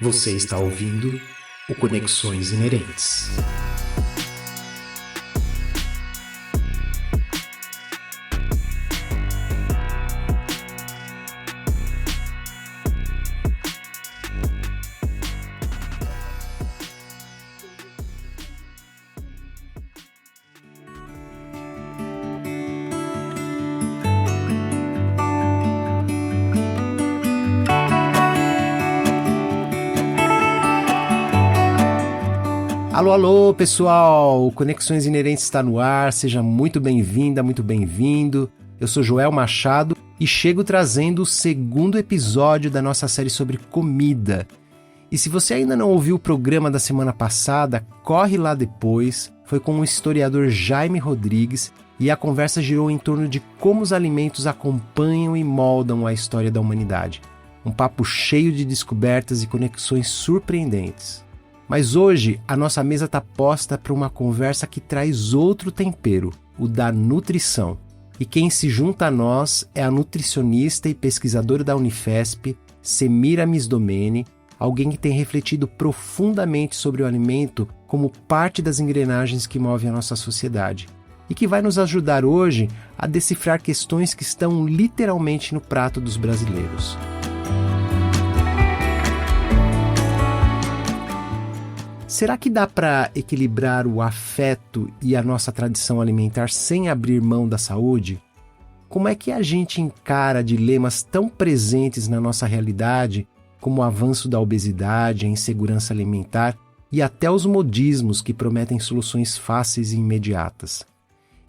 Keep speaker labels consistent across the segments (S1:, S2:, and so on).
S1: Você está ouvindo o Conexões Inerentes. Alô, alô, pessoal! O Conexões Inerentes está no ar, seja muito bem-vinda, muito bem-vindo. Eu sou Joel Machado e chego trazendo o segundo episódio da nossa série sobre comida. E se você ainda não ouviu o programa da semana passada, corre lá depois. Foi com o historiador Jaime Rodrigues e a conversa girou em torno de como os alimentos acompanham e moldam a história da humanidade. Um papo cheio de descobertas e conexões surpreendentes. Mas hoje a nossa mesa está posta para uma conversa que traz outro tempero, o da nutrição. E quem se junta a nós é a nutricionista e pesquisadora da Unifesp, Semiramis Domene, alguém que tem refletido profundamente sobre o alimento como parte das engrenagens que movem a nossa sociedade. E que vai nos ajudar hoje a decifrar questões que estão literalmente no prato dos brasileiros. Será que dá para equilibrar o afeto e a nossa tradição alimentar sem abrir mão da saúde? Como é que a gente encara dilemas tão presentes na nossa realidade, como o avanço da obesidade, a insegurança alimentar e até os modismos que prometem soluções fáceis e imediatas?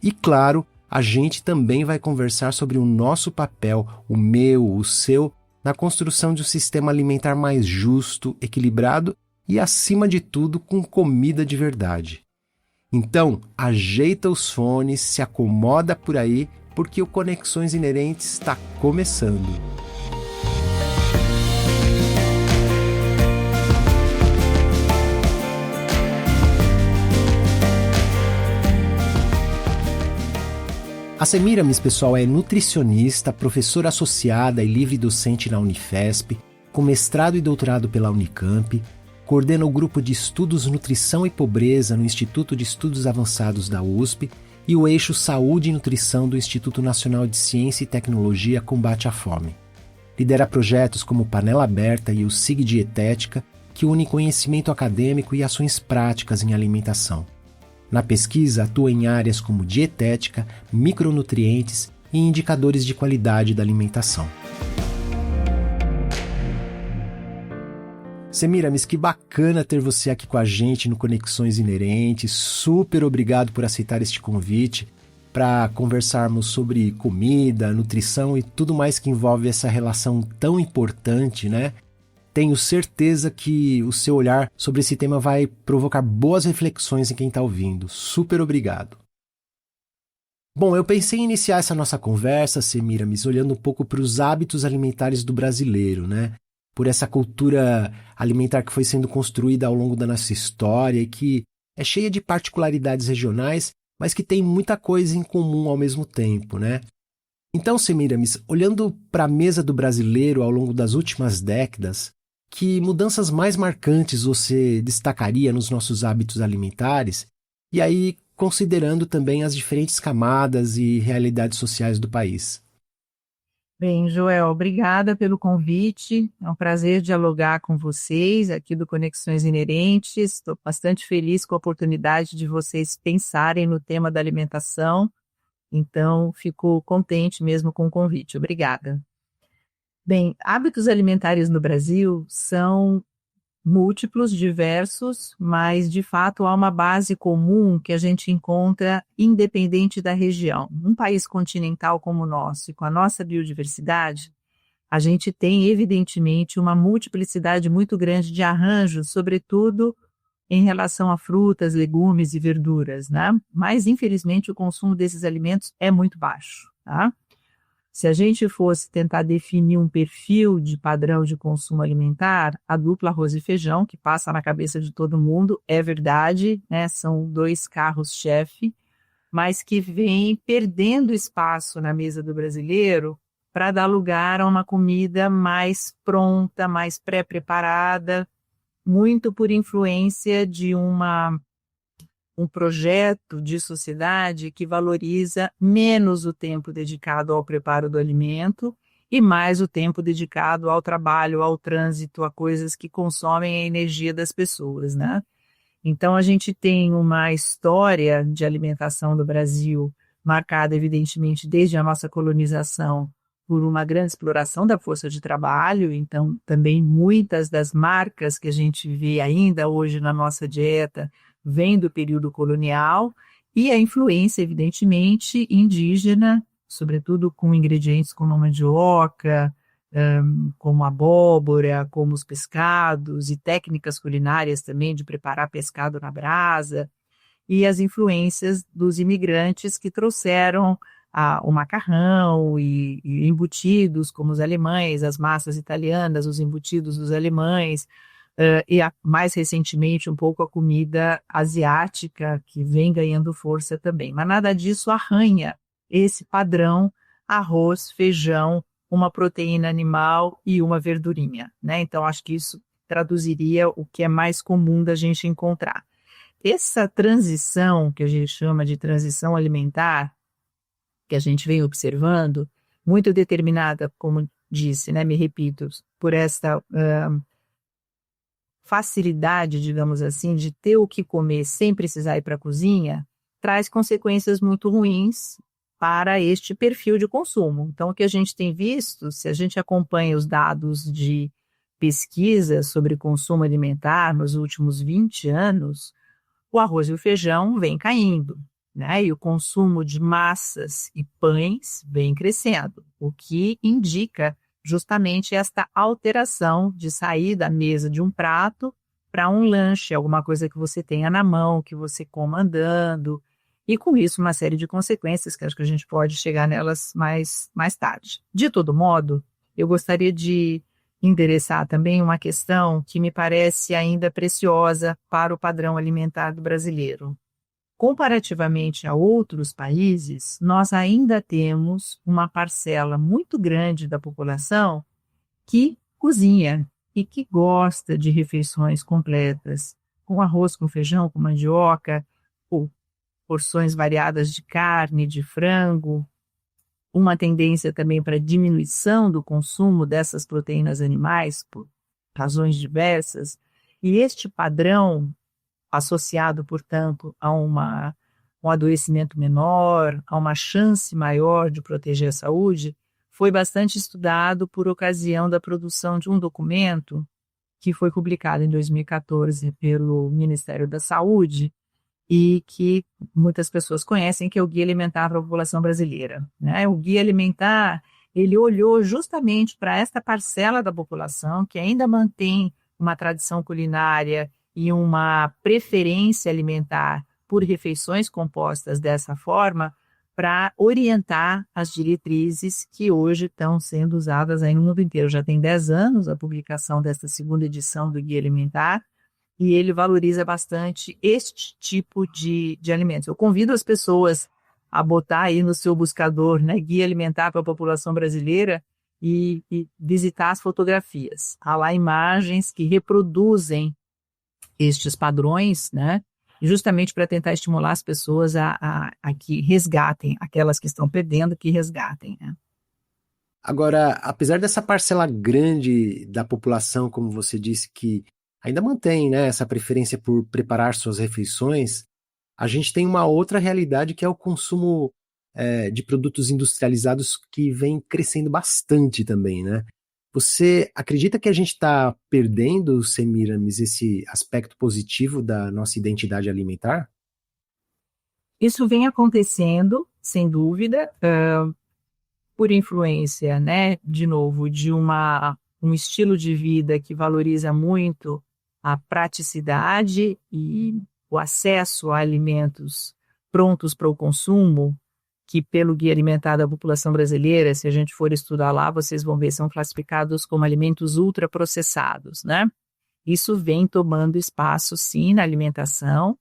S1: E claro, a gente também vai conversar sobre o nosso papel, o meu, o seu, na construção de um sistema alimentar mais justo, equilibrado e, acima de tudo, com comida de verdade. Então, ajeita os fones, se acomoda por aí, porque o Conexões Inerentes está começando. A Semiramis, pessoal, é nutricionista, professora associada e livre docente na Unifesp, com mestrado e doutorado pela Unicamp, coordena o grupo de estudos Nutrição e Pobreza no Instituto de Estudos Avançados da USP e o eixo Saúde e Nutrição do Instituto Nacional de Ciência e Tecnologia Combate à Fome. Lidera projetos como Panela Aberta e o SIG Dietética, que unem conhecimento acadêmico e ações práticas em alimentação. Na pesquisa, atua em áreas como dietética, micronutrientes e indicadores de qualidade da alimentação. Semiramis, que bacana ter você aqui com a gente no Conexões Inerentes. Super obrigado por aceitar este convite para conversarmos sobre comida, nutrição e tudo mais que envolve essa relação tão importante, né? Tenho certeza que o seu olhar sobre esse tema vai provocar boas reflexões em quem está ouvindo. Super obrigado. Bom, eu pensei em iniciar essa nossa conversa, Semiramis, olhando um pouco para os hábitos alimentares do brasileiro, né? Por essa cultura alimentar que foi sendo construída ao longo da nossa história e que é cheia de particularidades regionais, mas que tem muita coisa em comum ao mesmo tempo, né? Então, Semiramis, olhando para a mesa do brasileiro ao longo das últimas décadas, que mudanças mais marcantes você destacaria nos nossos hábitos alimentares? E aí, considerando também as diferentes camadas e realidades sociais do país.
S2: Bem, Joel, obrigada pelo convite. É um prazer dialogar com vocês aqui do Conexões Inerentes. Estou bastante feliz com a oportunidade de vocês pensarem no tema da alimentação. Então, fico contente mesmo com o convite. Obrigada. Bem, hábitos alimentares no Brasil são múltiplos, diversos, mas de fato há uma base comum que a gente encontra independente da região. Um país continental como o nosso e com a nossa biodiversidade, a gente tem evidentemente uma multiplicidade muito grande de arranjos, sobretudo em relação a frutas, legumes e verduras, né? Mas infelizmente o consumo desses alimentos é muito baixo, tá? Se a gente fosse tentar definir um perfil de padrão de consumo alimentar, a dupla arroz e feijão, que passa na cabeça de todo mundo, é verdade, né? São dois carros-chefe, mas que vem perdendo espaço na mesa do brasileiro para dar lugar a uma comida mais pronta, mais pré-preparada, muito por influência de um projeto de sociedade que valoriza menos o tempo dedicado ao preparo do alimento e mais o tempo dedicado ao trabalho, ao trânsito, a coisas que consomem a energia das pessoas, né? Então, a gente tem uma história de alimentação do Brasil marcada, evidentemente, desde a nossa colonização, por uma grande exploração da força de trabalho. Então, também muitas das marcas que a gente vê ainda hoje na nossa dieta vêm do período colonial e a influência, evidentemente, indígena, sobretudo com ingredientes como a mandioca, como a abóbora, como os pescados e técnicas culinárias também de preparar pescado na brasa, e as influências dos imigrantes que trouxeram o macarrão e embutidos, como os alemães, as massas italianas, os embutidos dos alemães, mais recentemente um pouco a comida asiática, que vem ganhando força também. Mas nada disso arranha esse padrão: arroz, feijão, uma proteína animal e uma verdurinha, né? Então, acho que isso traduziria o que é mais comum da gente encontrar. Essa transição, que a gente chama de transição alimentar, que a gente vem observando, muito determinada, como disse, né, me repito, por esta facilidade, digamos assim, de ter o que comer sem precisar ir para a cozinha, traz consequências muito ruins para este perfil de consumo. Então, o que a gente tem visto, se a gente acompanha os dados de pesquisa sobre consumo alimentar nos últimos 20 anos, o arroz e o feijão vem caindo, né? E o consumo de massas e pães vem crescendo, o que indica justamente esta alteração de sair da mesa de um prato para um lanche, alguma coisa que você tenha na mão, que você coma andando, e com isso uma série de consequências que acho que a gente pode chegar nelas mais tarde. De todo modo, eu gostaria de endereçar também uma questão que me parece ainda preciosa para o padrão alimentar do brasileiro. Comparativamente a outros países, nós ainda temos uma parcela muito grande da população que cozinha e que gosta de refeições completas, com arroz, com feijão, com mandioca, ou porções variadas de carne, de frango, uma tendência também para diminuição do consumo dessas proteínas animais por razões diversas, e este padrão associado, portanto, a um adoecimento menor, a uma chance maior de proteger a saúde, foi bastante estudado por ocasião da produção de um documento que foi publicado em 2014 pelo Ministério da Saúde e que muitas pessoas conhecem, que é o Guia Alimentar para a População Brasileira, né? O Guia Alimentar, ele olhou justamente para esta parcela da população que ainda mantém uma tradição culinária e uma preferência alimentar por refeições compostas dessa forma, para orientar as diretrizes que hoje estão sendo usadas aí no mundo inteiro. Já tem 10 anos a publicação desta segunda edição do Guia Alimentar, e ele valoriza bastante este tipo de alimentos. Eu convido as pessoas a botar aí no seu buscador, né, Guia Alimentar para a População Brasileira, e visitar as fotografias. Há lá imagens que reproduzem estes padrões, né, justamente para tentar estimular as pessoas a que resgatem, aquelas que estão perdendo, que resgatem, né.
S1: Agora, apesar dessa parcela grande da população, como você disse, que ainda mantém, né, essa preferência por preparar suas refeições, a gente tem uma outra realidade que é o consumo de produtos industrializados, que vem crescendo bastante também, né? Você acredita que a gente está perdendo, Semiramis, esse aspecto positivo da nossa identidade alimentar?
S2: Isso vem acontecendo, sem dúvida, por influência, né, de novo, de um estilo de vida que valoriza muito a praticidade e o acesso a alimentos prontos para o consumo, que pelo Guia Alimentar da População Brasileira, se a gente for estudar lá, vocês vão ver, são classificados como alimentos ultraprocessados, né? Isso vem tomando espaço, sim, na alimentação.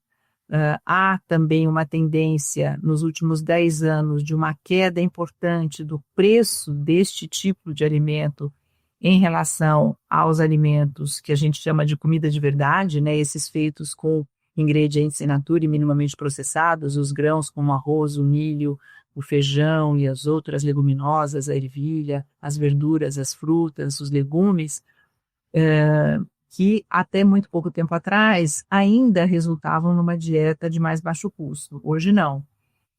S2: Há também uma tendência, nos últimos 10 anos, de uma queda importante do preço deste tipo de alimento em relação aos alimentos que a gente chama de comida de verdade, né? Esses feitos com ingredientes in natura e minimamente processados, os grãos como o arroz, o milho, o feijão e as outras leguminosas, a ervilha, as verduras, as frutas, os legumes, que até muito pouco tempo atrás ainda resultavam numa dieta de mais baixo custo. Hoje não.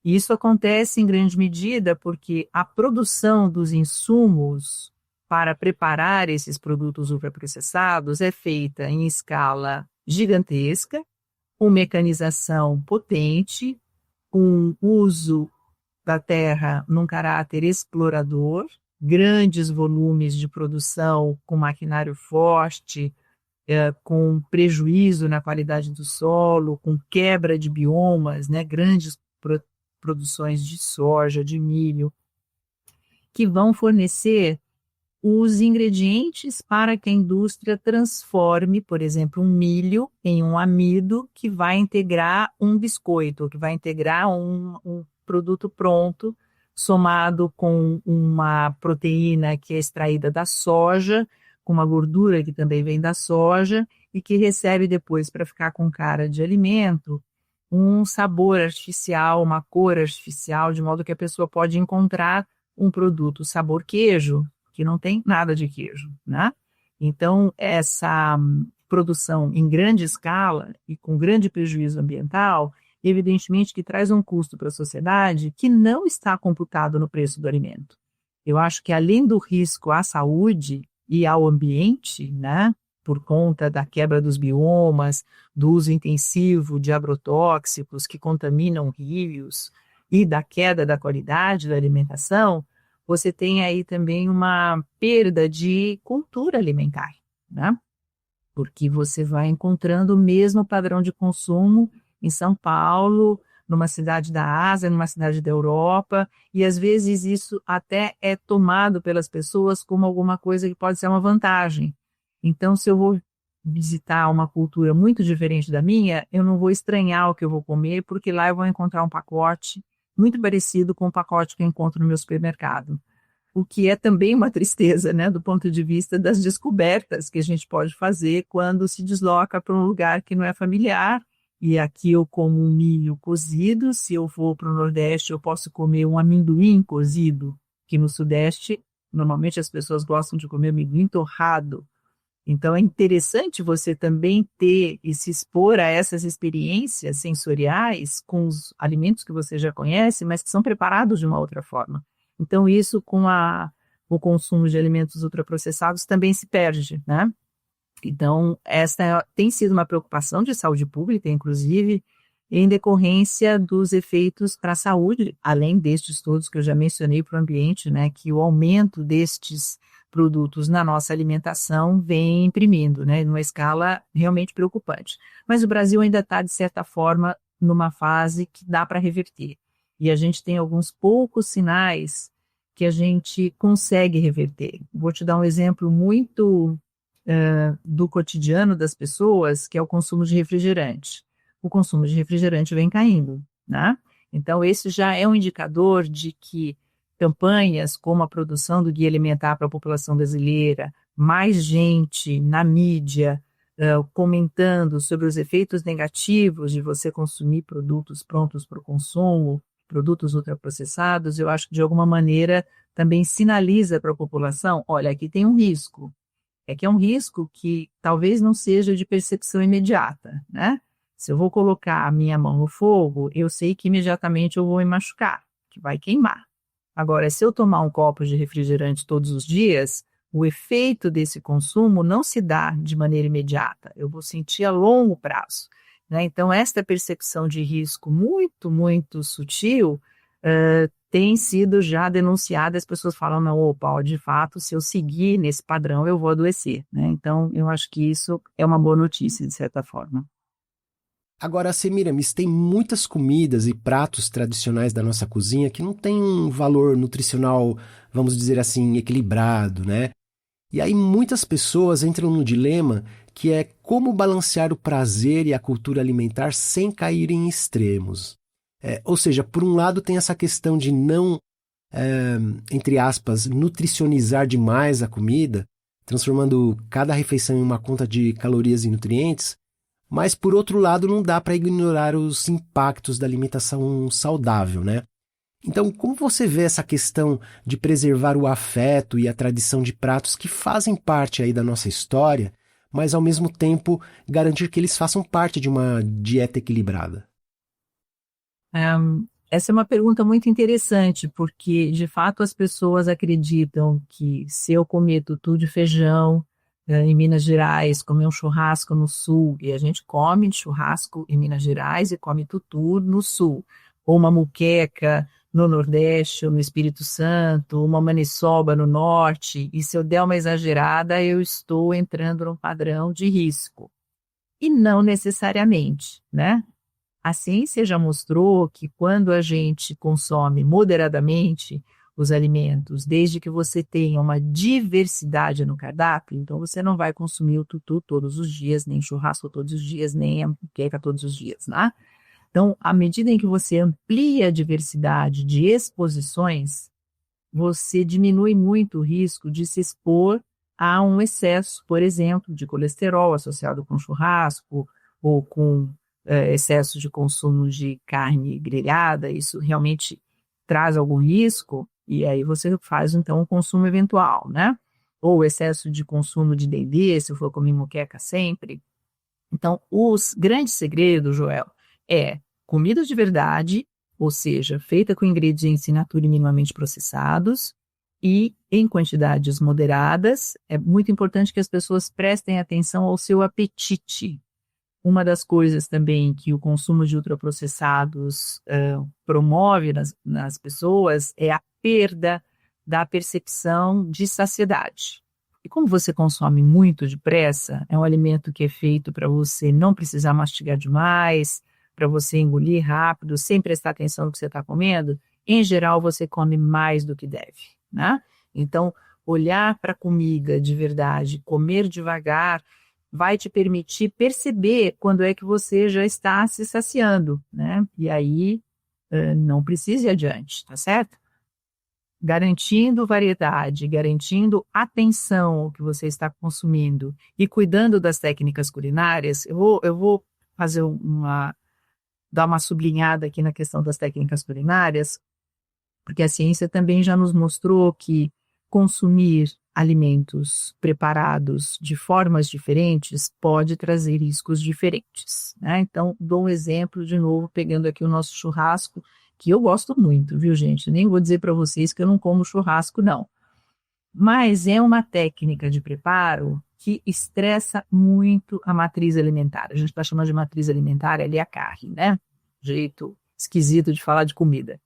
S2: E isso acontece em grande medida porque a produção dos insumos para preparar esses produtos ultraprocessados é feita em escala gigantesca, com mecanização potente, com uso da terra num caráter explorador, grandes volumes de produção com maquinário forte, com prejuízo na qualidade do solo, com quebra de biomas, né, grandes produções de soja, de milho, que vão fornecer os ingredientes para que a indústria transforme, por exemplo, um milho em um amido que vai integrar um biscoito, que vai integrar um produto pronto, somado com uma proteína que é extraída da soja, com uma gordura que também vem da soja, e que recebe depois, para ficar com cara de alimento, um sabor artificial, uma cor artificial, de modo que a pessoa pode encontrar um produto sabor queijo, que não tem nada de queijo, né? Então, essa produção em grande escala e com grande prejuízo ambiental, evidentemente que traz um custo para a sociedade que não está computado no preço do alimento. Eu acho que além do risco à saúde e ao ambiente, né, por conta da quebra dos biomas, do uso intensivo de agrotóxicos que contaminam rios e da queda da qualidade da alimentação, você tem aí também uma perda de cultura alimentar, né? Porque você vai encontrando o mesmo padrão de consumo em São Paulo, numa cidade da Ásia, numa cidade da Europa, e às vezes isso até é tomado pelas pessoas como alguma coisa que pode ser uma vantagem. Então, se eu vou visitar uma cultura muito diferente da minha, eu não vou estranhar o que eu vou comer, porque lá eu vou encontrar um pacote muito parecido com o pacote que eu encontro no meu supermercado. O que é também uma tristeza, né, do ponto de vista das descobertas que a gente pode fazer quando se desloca para um lugar que não é familiar. E aqui eu como um milho cozido, se eu for para o Nordeste eu posso comer um amendoim cozido, que no Sudeste normalmente as pessoas gostam de comer amendoim torrado. Então é interessante você também ter e se expor a essas experiências sensoriais com os alimentos que você já conhece, mas que são preparados de uma outra forma. Então isso com o consumo de alimentos ultraprocessados também se perde, né? Então essa tem sido uma preocupação de saúde pública, inclusive, em decorrência dos efeitos para a saúde, além destes todos que eu já mencionei para o ambiente, né? Que o aumento destes produtos na nossa alimentação vem imprimindo, né, numa escala realmente preocupante. Mas o Brasil ainda está, de certa forma, numa fase que dá para reverter. E a gente tem alguns poucos sinais que a gente consegue reverter. Vou te dar um exemplo muito do cotidiano das pessoas, que é o consumo de refrigerante. O consumo de refrigerante vem caindo, né? Então, esse já é um indicador de que campanhas como a produção do Guia Alimentar para a população brasileira, mais gente na mídia comentando sobre os efeitos negativos de você consumir produtos prontos para o consumo, produtos ultraprocessados, eu acho que de alguma maneira também sinaliza para a população, olha, aqui tem um risco. É que é um risco que talvez não seja de percepção imediata, né? Se eu vou colocar a minha mão no fogo, eu sei que imediatamente eu vou me machucar, que vai queimar. Agora, se eu tomar um copo de refrigerante todos os dias, o efeito desse consumo não se dá de maneira imediata, eu vou sentir a longo prazo, né? Então, esta percepção de risco muito, muito sutil tem sido já denunciada, as pessoas falam, não, opa, de fato, se eu seguir nesse padrão, eu vou adoecer, né? Então, eu acho que isso é uma boa notícia, de certa forma.
S1: Agora, Semiramis, tem muitas comidas e pratos tradicionais da nossa cozinha que não têm um valor nutricional, vamos dizer assim, equilibrado, né? E aí muitas pessoas entram no dilema que é como balancear o prazer e a cultura alimentar sem cair em extremos. Ou seja, por um lado tem essa questão de não, entre aspas, nutricionizar demais a comida, transformando cada refeição em uma conta de calorias e nutrientes, mas por outro lado não dá para ignorar os impactos da alimentação saudável, né? Então, como você vê essa questão de preservar o afeto e a tradição de pratos que fazem parte aí da nossa história, mas ao mesmo tempo garantir que eles façam parte de uma dieta equilibrada?
S2: Essa é uma pergunta muito interessante, porque de fato as pessoas acreditam que se eu comer tutu de feijão em Minas Gerais, comer um churrasco no sul, e a gente come churrasco em Minas Gerais e come tutu no sul, ou uma muqueca no Nordeste ou no Espírito Santo, uma maniçoba no Norte, e se eu der uma exagerada, eu estou entrando num padrão de risco. E não necessariamente, né? A ciência já mostrou que quando a gente consome moderadamente os alimentos, desde que você tenha uma diversidade no cardápio, então você não vai consumir o tutu todos os dias, nem churrasco todos os dias, nem a moqueca todos os dias, né? Então, à medida em que você amplia a diversidade de exposições, você diminui muito o risco de se expor a um excesso, por exemplo, de colesterol associado com churrasco ou com excesso de consumo de carne grelhada. Isso realmente traz algum risco e aí você faz, então, um consumo eventual, né? Ou excesso de consumo de dendê, se for comer moqueca sempre. Então, os grandes segredos, Joel, é comida de verdade, ou seja, feita com ingredientes in natura e minimamente processados, e em quantidades moderadas. É muito importante que as pessoas prestem atenção ao seu apetite. Uma das coisas também que o consumo de ultraprocessados promove nas pessoas é a perda da percepção de saciedade. E como você consome muito depressa, é um alimento que é feito para você não precisar mastigar demais, para você engolir rápido, sem prestar atenção no que você está comendo, em geral você come mais do que deve, né? Então, olhar para a comida de verdade, comer devagar, vai te permitir perceber quando é que você já está se saciando, né? E aí não precisa ir adiante, tá certo? Garantindo variedade, garantindo atenção ao que você está consumindo e cuidando das técnicas culinárias. Eu vou fazer dar uma sublinhada aqui na questão das técnicas culinárias, porque a ciência também já nos mostrou que consumir alimentos preparados de formas diferentes pode trazer riscos diferentes, né? Então, dou um exemplo de novo, pegando aqui o nosso churrasco, que eu gosto muito, viu, gente? Nem vou dizer para vocês que eu não como churrasco, não. Mas é uma técnica de preparo que estressa muito a matriz alimentar. A gente está chamando de matriz alimentar ali a carne, né? Jeito esquisito de falar de comida.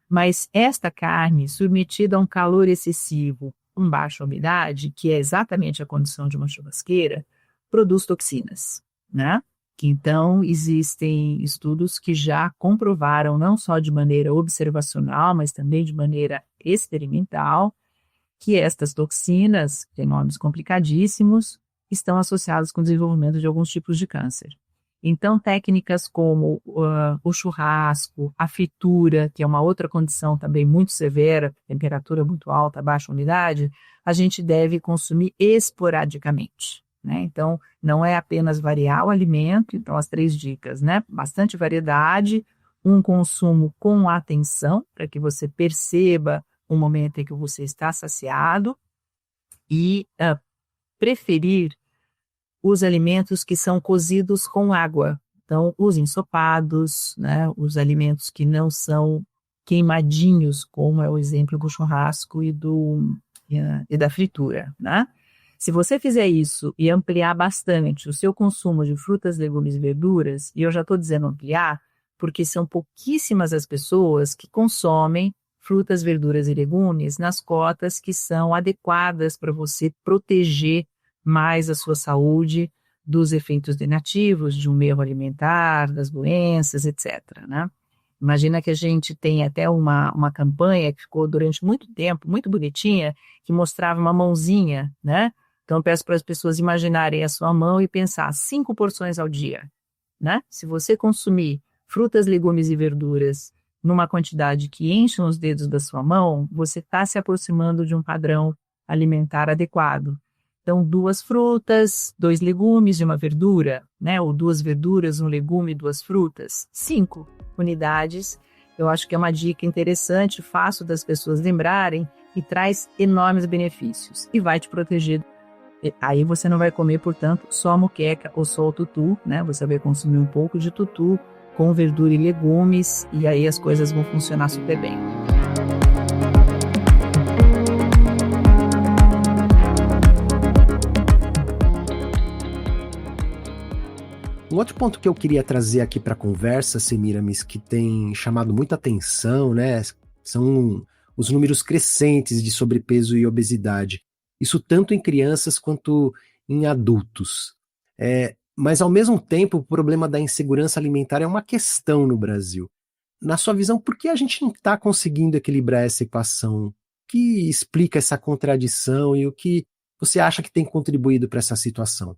S2: Mas esta carne, submetida a um calor excessivo, com baixa umidade, que é exatamente a condição de uma churrasqueira, produz toxinas, né? Então, existem estudos que já comprovaram, não só de maneira observacional, mas também de maneira experimental, que estas toxinas, que têm nomes complicadíssimos, estão associadas com o desenvolvimento de alguns tipos de câncer. Então, técnicas como o churrasco, a fritura, que é uma outra condição também muito severa, temperatura muito alta, baixa umidade, a gente deve consumir esporadicamente, né? Então, não é apenas variar o alimento, então as 3 dicas, né? Bastante variedade, um consumo com atenção, para que você perceba o momento em que você está saciado e preferir os alimentos que são cozidos com água. Então, os ensopados, né, os alimentos que não são queimadinhos, como é o exemplo do churrasco e da fritura, né? Se você fizer isso e ampliar bastante o seu consumo de frutas, legumes e verduras, e eu já estou dizendo ampliar, porque são pouquíssimas as pessoas que consomem frutas, verduras e legumes nas cotas que são adequadas para você proteger mais a sua saúde dos efeitos negativos de um erro alimentar, das doenças, etc., né? Imagina que a gente tem até uma campanha que ficou durante muito tempo, muito bonitinha, que mostrava uma mãozinha, né? Então, eu peço para as pessoas imaginarem a sua mão e pensar 5 porções ao dia, né? Se você consumir frutas, legumes e verduras numa quantidade que enche os dedos da sua mão, você está se aproximando de um padrão alimentar adequado. Então, 2 frutas, 2 legumes e uma verdura, né? Ou 2 verduras, 1 legume e 2 frutas. 5 unidades. Eu acho que é uma dica interessante, fácil das pessoas lembrarem e traz enormes benefícios. E vai te proteger. Aí você não vai comer, portanto, só a moqueca ou só o tutu, né? Você vai consumir um pouco de tutu com verdura e legumes e aí as coisas vão funcionar super bem.
S1: Um outro ponto que eu queria trazer aqui para a conversa, Semiramis, que tem chamado muita atenção, né, são os números crescentes de sobrepeso e obesidade. Isso tanto em crianças quanto em adultos. Mas, ao mesmo tempo, o problema da insegurança alimentar é uma questão no Brasil. Na sua visão, por que a gente não está conseguindo equilibrar essa equação? O que explica essa contradição e o que você acha que tem contribuído para essa situação?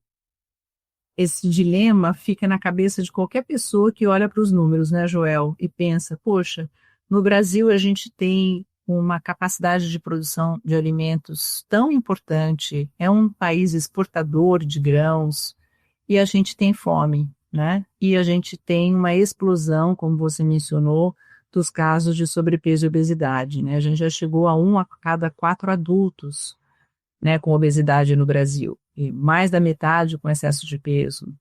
S2: Esse dilema fica na cabeça de qualquer pessoa que olha para os números, né, Joel, e pensa, poxa, no Brasil a gente tem uma capacidade de produção de alimentos tão importante, é um país exportador de grãos, e a gente tem fome, né? E a gente tem uma explosão, como você mencionou, dos casos de sobrepeso e obesidade, né? A gente já chegou a 1 a cada 4 adultos, né, com obesidade no Brasil, e mais da metade com excesso de peso.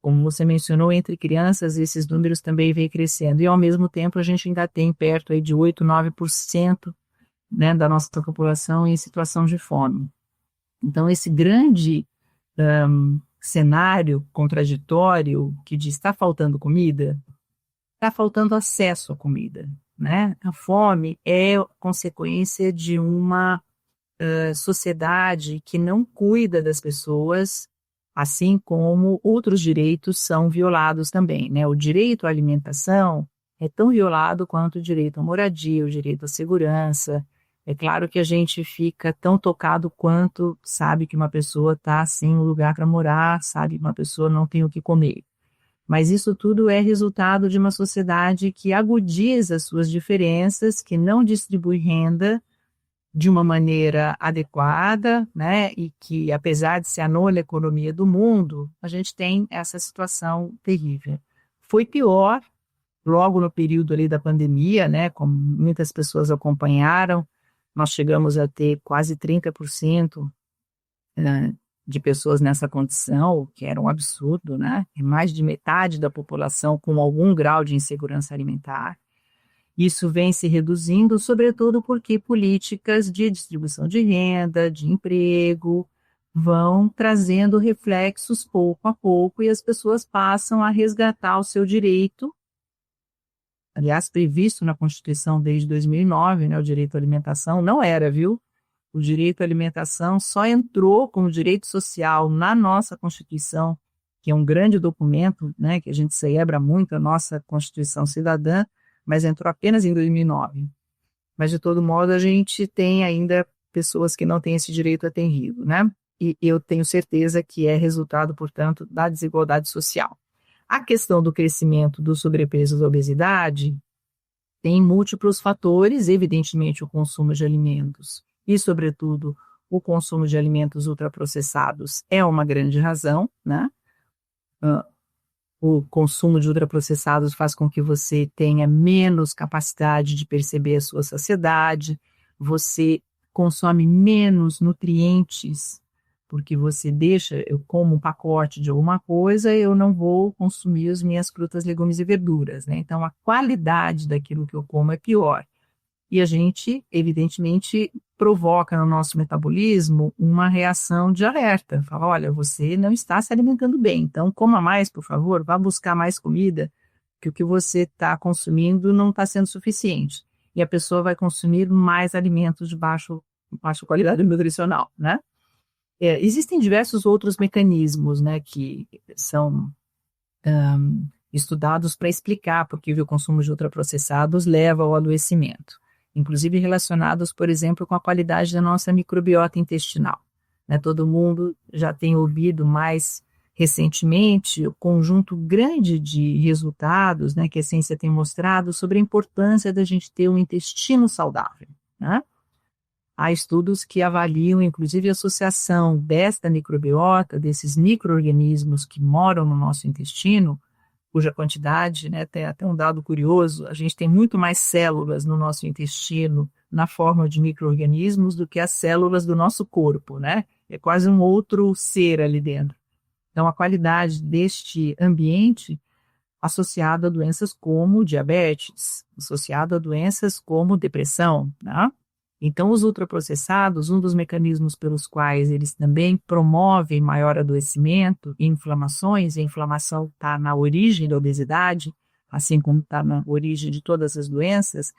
S2: Como você mencionou, entre crianças, esses números também vêm crescendo, e ao mesmo tempo a gente ainda tem perto aí de 8, 9%, né, da nossa população em situação de fome. Então, esse grande cenário contraditório que diz está faltando comida, está faltando acesso à comida, né? A fome é consequência de uma sociedade que não cuida das pessoas, assim como outros direitos são violados também, né? O direito à alimentação é tão violado quanto o direito à moradia, o direito à segurança. É claro que a gente fica tão tocado quanto sabe que uma pessoa está sem um lugar para morar, sabe que uma pessoa não tem o que comer. Mas isso tudo é resultado de uma sociedade que agudiza as suas diferenças, que não distribui renda de uma maneira adequada, né, e que, apesar de ser a nona economia do mundo, a gente tem essa situação terrível. Foi pior logo no período ali da pandemia, né, como muitas pessoas acompanharam, nós chegamos a ter quase 30% de pessoas nessa condição, o que era um absurdo, né, e mais de metade da população com algum grau de insegurança alimentar. Isso vem se reduzindo, sobretudo porque políticas de distribuição de renda, de emprego, vão trazendo reflexos pouco a pouco e as pessoas passam a resgatar o seu direito, aliás, previsto na Constituição desde 2009, né, o direito à alimentação, não era, viu? O direito à alimentação só entrou como direito social na nossa Constituição, que é um grande documento, né, que a gente celebra muito, a nossa Constituição Cidadã, mas entrou apenas em 2009. Mas, de todo modo, a gente tem ainda pessoas que não têm esse direito atendido, né? E eu tenho certeza que é resultado, portanto, da desigualdade social. A questão do crescimento do sobrepeso e da obesidade tem múltiplos fatores, evidentemente o consumo de alimentos e, sobretudo, o consumo de alimentos ultraprocessados é uma grande razão, né? O consumo de ultraprocessados faz com que você tenha menos capacidade de perceber a sua saciedade, você consome menos nutrientes, porque você deixa, eu como um pacote de alguma coisa, eu não vou consumir as minhas frutas, legumes e verduras, né? Então, a qualidade daquilo que eu como é pior. E a gente, evidentemente, provoca no nosso metabolismo uma reação de alerta. Fala, olha, você não está se alimentando bem, então coma mais, por favor, vá buscar mais comida, que o que você está consumindo não está sendo suficiente. E a pessoa vai consumir mais alimentos de baixa qualidade nutricional, né? Existem diversos outros mecanismos, né, que são estudados para explicar por que o consumo de ultraprocessados leva ao adoecimento, inclusive relacionados, por exemplo, com a qualidade da nossa microbiota intestinal, né? Todo mundo já tem ouvido mais recentemente o conjunto grande de resultados, né, que a ciência tem mostrado sobre a importância da gente ter um intestino saudável, né? Há estudos que avaliam, inclusive, a associação desta microbiota, desses micro-organismos que moram no nosso intestino, cuja quantidade, né, tem até um dado curioso, a gente tem muito mais células no nosso intestino na forma de micro-organismos do que as células do nosso corpo, né? É quase um outro ser ali dentro. Então, a qualidade deste ambiente associado a doenças como diabetes, associado a doenças como depressão, né? Então, os ultraprocessados, um dos mecanismos pelos quais eles também promovem maior adoecimento e inflamações, e a inflamação está na origem da obesidade, assim como está na origem de todas as doenças,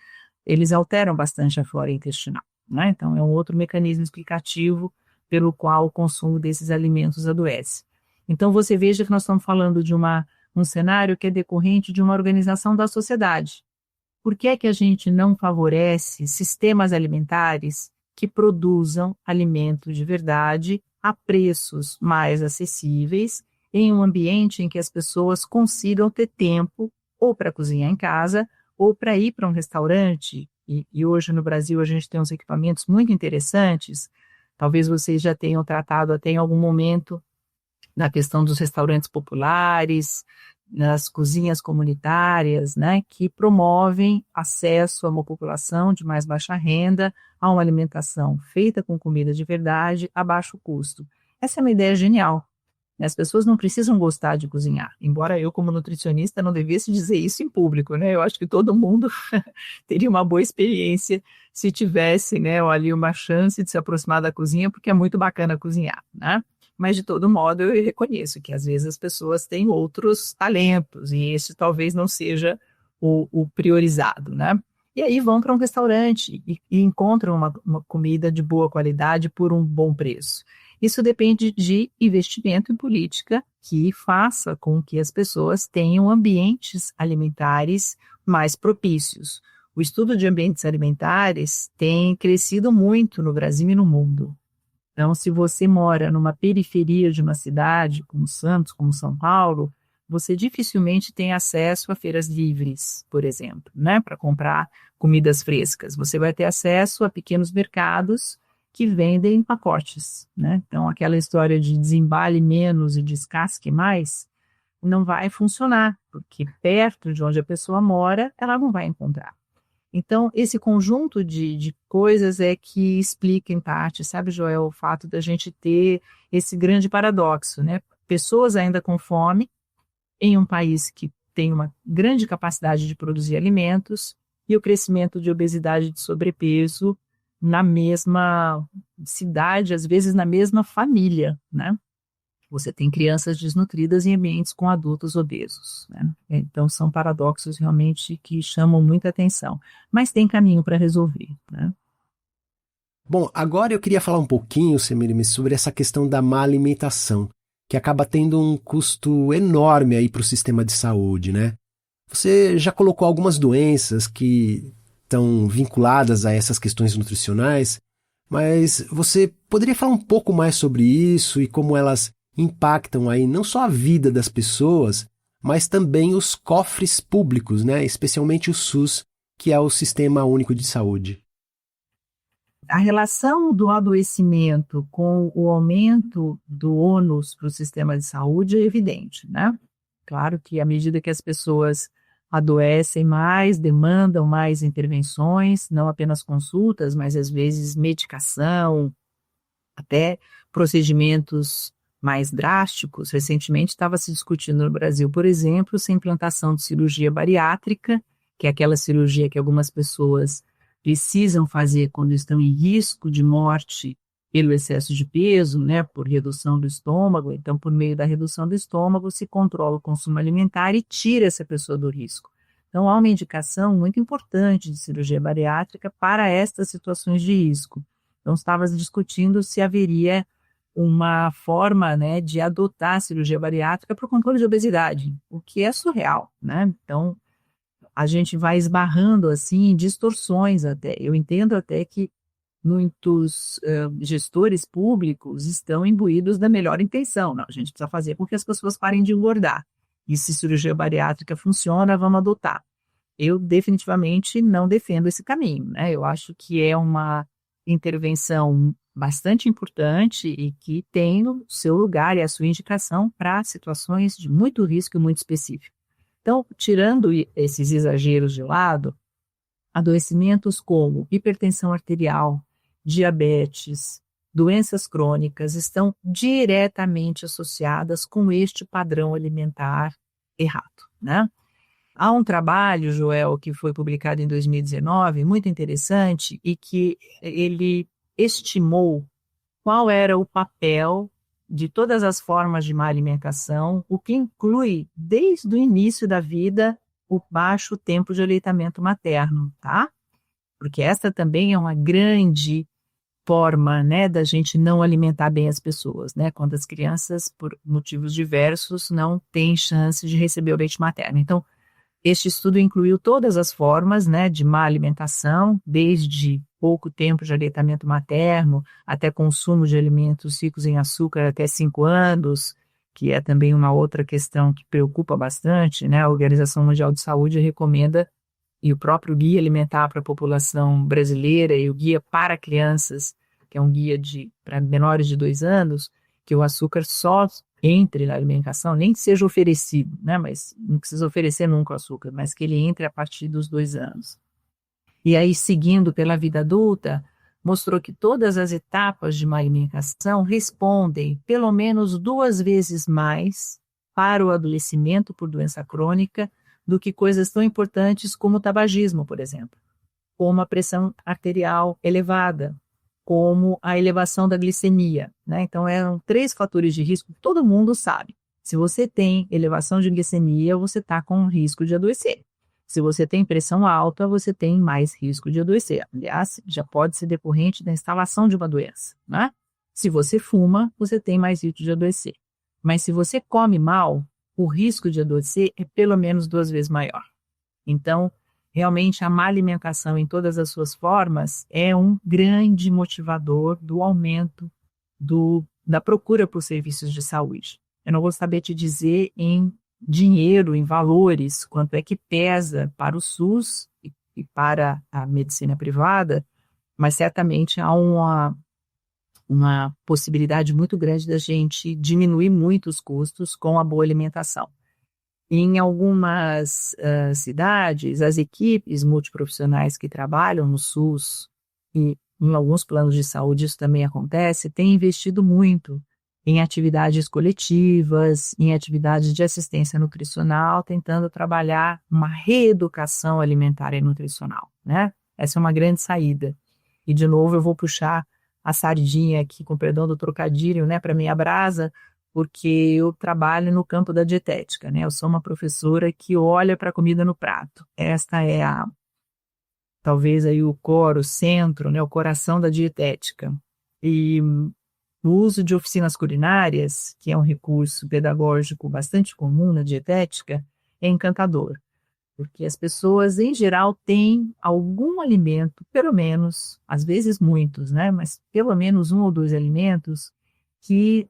S2: eles alteram bastante a flora intestinal, né? Então, é um outro mecanismo explicativo pelo qual o consumo desses alimentos adoece. Então, você veja que nós estamos falando de um cenário que é decorrente de uma organização da sociedade. Por que é que a gente não favorece sistemas alimentares que produzam alimentos de verdade a preços mais acessíveis, em um ambiente em que as pessoas consigam ter tempo ou para cozinhar em casa ou para ir para um restaurante? E hoje no Brasil a gente tem uns equipamentos muito interessantes, talvez vocês já tenham tratado até em algum momento na questão dos restaurantes populares, nas cozinhas comunitárias, né, que promovem acesso a uma população de mais baixa renda a uma alimentação feita com comida de verdade a baixo custo. Essa é uma ideia genial. As pessoas não precisam gostar de cozinhar, embora eu, como nutricionista, não devesse dizer isso em público, né? Eu acho que todo mundo teria uma boa experiência se tivesse, né, ali uma chance de se aproximar da cozinha, porque é muito bacana cozinhar, né? Mas, de todo modo, eu reconheço que, às vezes, as pessoas têm outros talentos e esse talvez não seja o priorizado, né? E aí vão para um restaurante e encontram uma comida de boa qualidade por um bom preço. Isso depende de investimento em política que faça com que as pessoas tenham ambientes alimentares mais propícios. O estudo de ambientes alimentares tem crescido muito no Brasil e no mundo. Então, se você mora numa periferia de uma cidade, como Santos, como São Paulo, você dificilmente tem acesso a feiras livres, por exemplo, né, para comprar comidas frescas. Você vai ter acesso a pequenos mercados que vendem pacotes, né? Então, aquela história de desembale menos e descasque mais não vai funcionar, porque perto de onde a pessoa mora, ela não vai encontrar. Então, esse conjunto de coisas é que explica, em parte, sabe, Joel, o fato da gente ter esse grande paradoxo, né? Pessoas ainda com fome, em um país que tem uma grande capacidade de produzir alimentos, e o crescimento de obesidade e de sobrepeso na mesma cidade, às vezes na mesma família, né? Você tem crianças desnutridas em ambientes com adultos obesos, né? Então, são paradoxos realmente que chamam muita atenção. Mas tem caminho para resolver, né?
S1: Bom, agora eu queria falar um pouquinho, Semiramis, sobre essa questão da má alimentação, que acaba tendo um custo enorme aí para o sistema de saúde, né? Você já colocou algumas doenças que estão vinculadas a essas questões nutricionais, mas você poderia falar um pouco mais sobre isso e como elas impactam aí não só a vida das pessoas, mas também os cofres públicos, né? Especialmente o SUS, que é o Sistema Único de Saúde.
S2: A relação do adoecimento com o aumento do ônus para o sistema de saúde é evidente, né? Claro que à medida que as pessoas adoecem mais, demandam mais intervenções, não apenas consultas, mas às vezes medicação, até procedimentos mais drásticos. Recentemente estava se discutindo no Brasil, por exemplo, se a implantação de cirurgia bariátrica, que é aquela cirurgia que algumas pessoas precisam fazer quando estão em risco de morte pelo excesso de peso, né, por redução do estômago. Então, por meio da redução do estômago, se controla o consumo alimentar e tira essa pessoa do risco. Então, há uma indicação muito importante de cirurgia bariátrica para estas situações de risco. Então, estava discutindo se haveria uma forma, né, de adotar a cirurgia bariátrica para o controle de obesidade, o que é surreal, né? Então, a gente vai esbarrando assim em distorções até. Eu entendo até que muitos gestores públicos estão imbuídos da melhor intenção. Não, a gente precisa fazer com que as pessoas parem de engordar. E se cirurgia bariátrica funciona, vamos adotar. Eu definitivamente não defendo esse caminho, né? Eu acho que é uma intervenção bastante importante e que tem o seu lugar e a sua indicação para situações de muito risco e muito específico. Então, tirando esses exageros de lado, adoecimentos como hipertensão arterial, diabetes, doenças crônicas estão diretamente associadas com este padrão alimentar errado, né? Há um trabalho, Joel, que foi publicado em 2019, muito interessante, e que ele estimou qual era o papel de todas as formas de má alimentação, o que inclui, desde o início da vida, o baixo tempo de aleitamento materno, tá? Porque essa também é uma grande forma, né, da gente não alimentar bem as pessoas, né? Quando as crianças, por motivos diversos, não têm chance de receber o leite materno. Então, este estudo incluiu todas as formas, né, de má alimentação, desde pouco tempo de aleitamento materno, até consumo de alimentos ricos em açúcar até 5 anos, que é também uma outra questão que preocupa bastante, né? A Organização Mundial de Saúde recomenda, e o próprio Guia Alimentar para a População Brasileira e o Guia para Crianças, que é um guia para menores de 2 anos, que o açúcar só entre na alimentação, nem que seja oferecido, né? Mas não precisa oferecer nunca o açúcar, mas que ele entre a partir dos 2 anos. E aí, seguindo pela vida adulta, mostrou que todas as etapas de má alimentação respondem pelo menos 2 vezes mais para o adoecimento por doença crônica do que coisas tão importantes como o tabagismo, por exemplo, como a pressão arterial elevada, como a elevação da glicemia, né? Então, eram 3 fatores de risco que todo mundo sabe. Se você tem elevação de glicemia, você está com risco de adoecer. Se você tem pressão alta, você tem mais risco de adoecer. Aliás, já pode ser decorrente da instalação de uma doença, né? Se você fuma, você tem mais risco de adoecer. Mas se você come mal, o risco de adoecer é pelo menos 2 vezes maior. Então, realmente, a má alimentação em todas as suas formas é um grande motivador do aumento da procura por serviços de saúde. Eu não vou saber te dizer em dinheiro, em valores, quanto é que pesa para o SUS e para a medicina privada, mas certamente há uma possibilidade muito grande da gente diminuir muito os custos com a boa alimentação. Em algumas cidades, as equipes multiprofissionais que trabalham no SUS e em alguns planos de saúde isso também acontece, têm investido muito em atividades coletivas, em atividades de assistência nutricional, tentando trabalhar uma reeducação alimentar e nutricional, né? Essa é uma grande saída. E, de novo, eu vou puxar a sardinha aqui, com perdão do trocadilho, né, para minha brasa, porque eu trabalho no campo da dietética, né? Eu sou uma professora que olha para a comida no prato. Esta é talvez aí o core, o centro, né, o coração da dietética. E o uso de oficinas culinárias, que é um recurso pedagógico bastante comum na dietética, é encantador, porque as pessoas, em geral, têm algum alimento, pelo menos, às vezes muitos, né, mas pelo menos 1 ou 2 alimentos que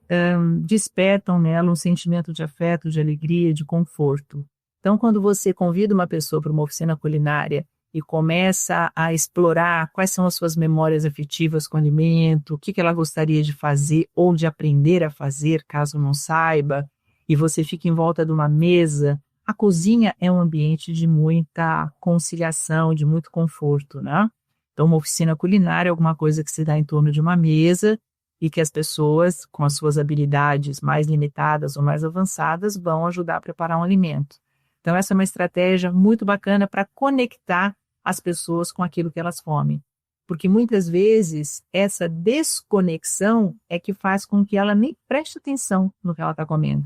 S2: despertam nela um sentimento de afeto, de alegria, de conforto. Então, quando você convida uma pessoa para uma oficina culinária e começa a explorar quais são as suas memórias afetivas com o alimento, o que ela gostaria de fazer ou de aprender a fazer, caso não saiba, e você fica em volta de uma mesa, a cozinha é um ambiente de muita conciliação, de muito conforto, né? Então, uma oficina culinária é alguma coisa que se dá em torno de uma mesa e que as pessoas, com as suas habilidades mais limitadas ou mais avançadas, vão ajudar a preparar um alimento. Então, essa é uma estratégia muito bacana para conectar as pessoas com aquilo que elas comem. Porque muitas vezes essa desconexão é que faz com que ela nem preste atenção no que ela está comendo.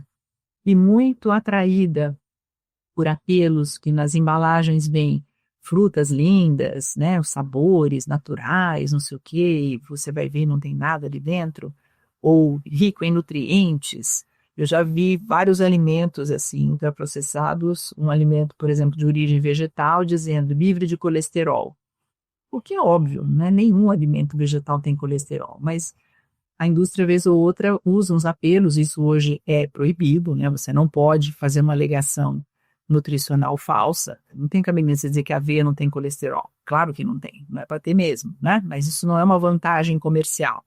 S2: E muito atraída por apelos que nas embalagens vêm frutas lindas, né, os sabores naturais, não sei o quê, e você vai ver não tem nada ali dentro, ou rico em nutrientes. Eu já vi vários alimentos assim, ultraprocessados, um alimento, por exemplo, de origem vegetal, dizendo livre de colesterol. O que é óbvio, né? Nenhum alimento vegetal tem colesterol, mas a indústria, vez ou outra, usa uns apelos, isso hoje é proibido, né? Você não pode fazer uma alegação nutricional falsa. Não tem cabimento você dizer que a aveia não tem colesterol. Claro que não tem, não é para ter mesmo, né? Mas isso não é uma vantagem comercial.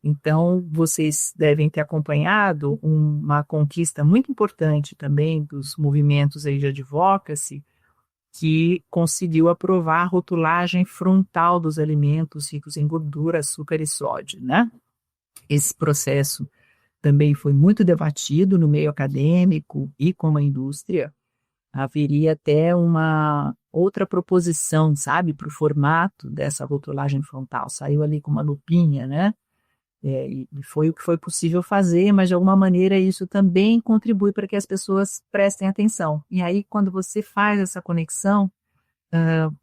S2: Então, vocês devem ter acompanhado uma conquista muito importante também dos movimentos aí de advocacy, que conseguiu aprovar a rotulagem frontal dos alimentos ricos em gordura, açúcar e sódio, né? Esse processo também foi muito debatido no meio acadêmico e com a indústria. Haveria até uma outra proposição, sabe, para o formato dessa rotulagem frontal. Saiu ali com uma lupinha, né? E foi o que foi possível fazer, mas de alguma maneira isso também contribui para que as pessoas prestem atenção. E aí, quando você faz essa conexão,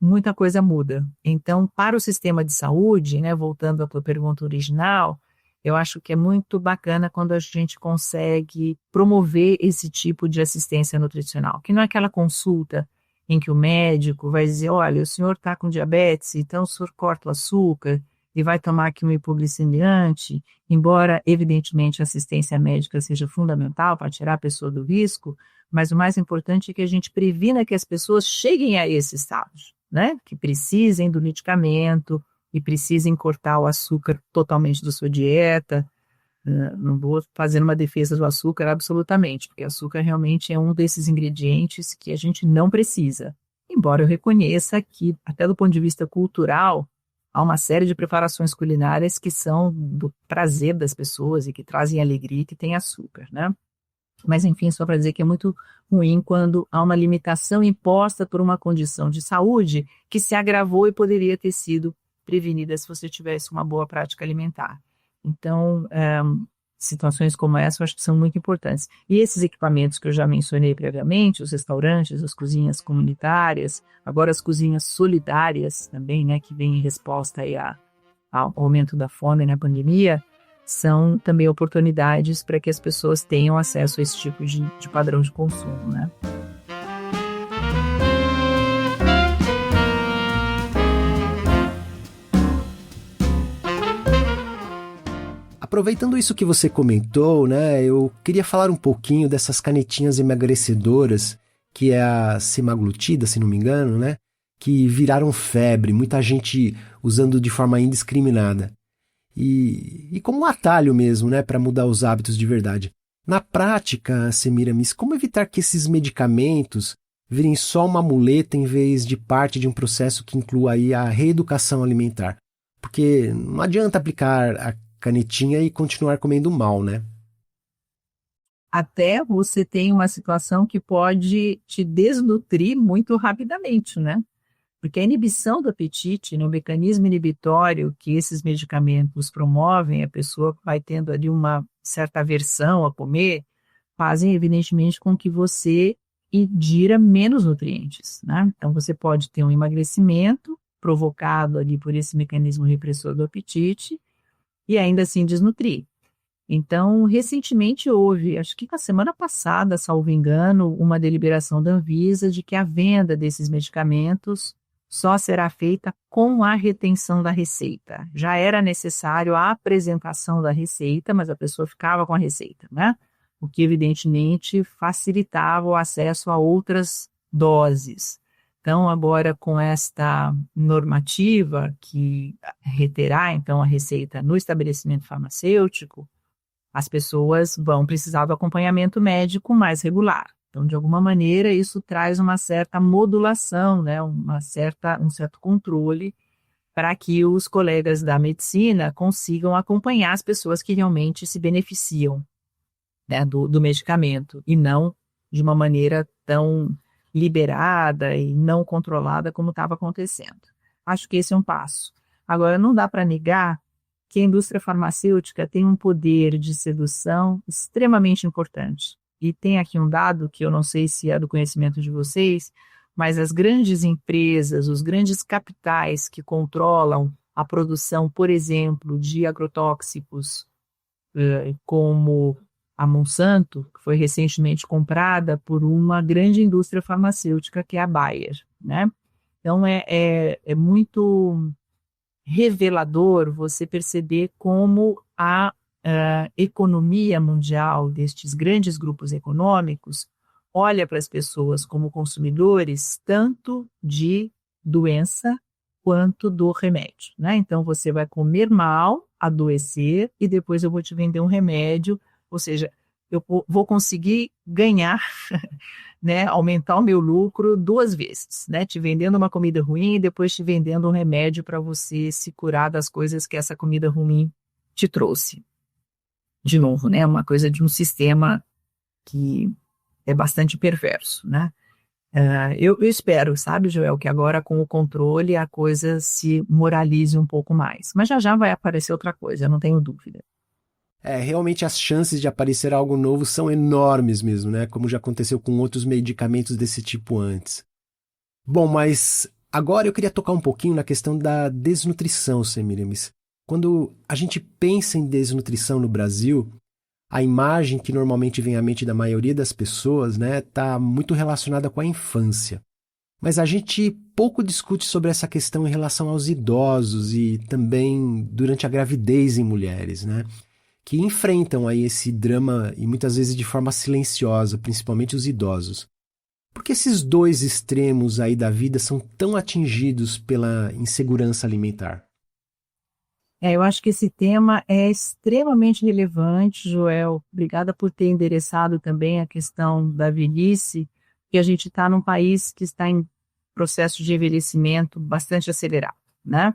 S2: muita coisa muda. Então, para o sistema de saúde, né, voltando à tua pergunta original, eu acho que é muito bacana quando a gente consegue promover esse tipo de assistência nutricional, que não é aquela consulta em que o médico vai dizer, olha, o senhor está com diabetes, então o senhor corta o açúcar e vai tomar aqui um hipoglicemiante, embora, evidentemente, a assistência médica seja fundamental para tirar a pessoa do risco, mas o mais importante é que a gente previna que as pessoas cheguem a esse estágio, né? Que precisem do medicamento e precisem cortar o açúcar totalmente da sua dieta. Não vou fazer uma defesa do açúcar absolutamente, porque açúcar realmente é um desses ingredientes que a gente não precisa. Embora eu reconheça que, até do ponto de vista cultural, há uma série de preparações culinárias que são do prazer das pessoas e que trazem alegria e que têm açúcar, né? Mas, enfim, só para dizer que é muito ruim quando há uma limitação imposta por uma condição de saúde que se agravou e poderia ter sido prevenida se você tivesse uma boa prática alimentar. Então, situações como essa eu acho que são muito importantes. E esses equipamentos que eu já mencionei previamente, os restaurantes, as cozinhas comunitárias, agora as cozinhas solidárias também, né, que vêm em resposta aí ao aumento da fome na pandemia, são também oportunidades para que as pessoas tenham acesso a esse tipo de padrão de consumo, né?
S1: Aproveitando isso que você comentou, né, eu queria falar um pouquinho dessas canetinhas emagrecedoras, que é a semaglutida, se não me engano, né, que viraram febre, muita gente usando de forma indiscriminada. E como um atalho mesmo, né, para mudar os hábitos de verdade. Na prática, Semiramis, como evitar que esses medicamentos virem só uma muleta em vez de parte de um processo que inclua aí a reeducação alimentar? Porque não adianta aplicar a canetinha e continuar comendo mal, né?
S2: Até você tem uma situação que pode te desnutrir muito rapidamente, né? Porque a inibição do apetite, no mecanismo inibitório que esses medicamentos promovem, a pessoa vai tendo ali uma certa aversão a comer, fazem evidentemente com que você ingira menos nutrientes, né? Então você pode ter um emagrecimento provocado ali por esse mecanismo repressor do apetite e ainda assim desnutrir. Então, recentemente houve, acho que na semana passada, salvo engano, uma deliberação da Anvisa de que a venda desses medicamentos só será feita com a retenção da receita. Já era necessário a apresentação da receita, mas a pessoa ficava com a receita, né? O que evidentemente facilitava o acesso a outras doses. Então, agora com esta normativa que reterá, então, a receita no estabelecimento farmacêutico, as pessoas vão precisar do acompanhamento médico mais regular. Então, de alguma maneira, isso traz uma certa modulação, né, um certo controle para que os colegas da medicina consigam acompanhar as pessoas que realmente se beneficiam, né, do medicamento e não de uma maneira tão liberada e não controlada como estava acontecendo. Acho que esse é um passo. Agora, não dá para negar que a indústria farmacêutica tem um poder de sedução extremamente importante. E tem aqui um dado que eu não sei se é do conhecimento de vocês, mas as grandes empresas, os grandes capitais que controlam a produção, por exemplo, de agrotóxicos, como a Monsanto, que foi recentemente comprada por uma grande indústria farmacêutica, que é a Bayer, né? Então, é muito revelador você perceber como a economia mundial destes grandes grupos econômicos olha para as pessoas como consumidores tanto de doença quanto do remédio, né? Então, você vai comer mal, adoecer, e depois eu vou te vender um remédio, ou seja, eu vou conseguir ganhar, né, aumentar o meu lucro duas vezes, né? Te vendendo uma comida ruim e depois te vendendo um remédio para você se curar das coisas que essa comida ruim te trouxe. De novo, né? Uma coisa de um sistema que é bastante perverso, né? Eu espero, sabe, Joel, que agora com o controle a coisa se moralize um pouco mais. Mas já já vai aparecer outra coisa, eu não tenho dúvida.
S1: Realmente as chances de aparecer algo novo são enormes mesmo, né? Como já aconteceu com outros medicamentos desse tipo antes. Bom, mas agora eu queria tocar um pouquinho na questão da desnutrição, Semiramis. Quando a gente pensa em desnutrição no Brasil, a imagem que normalmente vem à mente da maioria das pessoas, né, tá muito relacionada com a infância. Mas a gente pouco discute sobre essa questão em relação aos idosos e também durante a gravidez em mulheres, né? Que enfrentam aí esse drama e muitas vezes de forma silenciosa, principalmente os idosos. Por que esses dois extremos aí da vida são tão atingidos pela insegurança alimentar?
S2: Eu acho que esse tema é extremamente relevante, Joel. Obrigada por ter endereçado também a questão da velhice, porque a gente está num país que está em processo de envelhecimento bastante acelerado, né?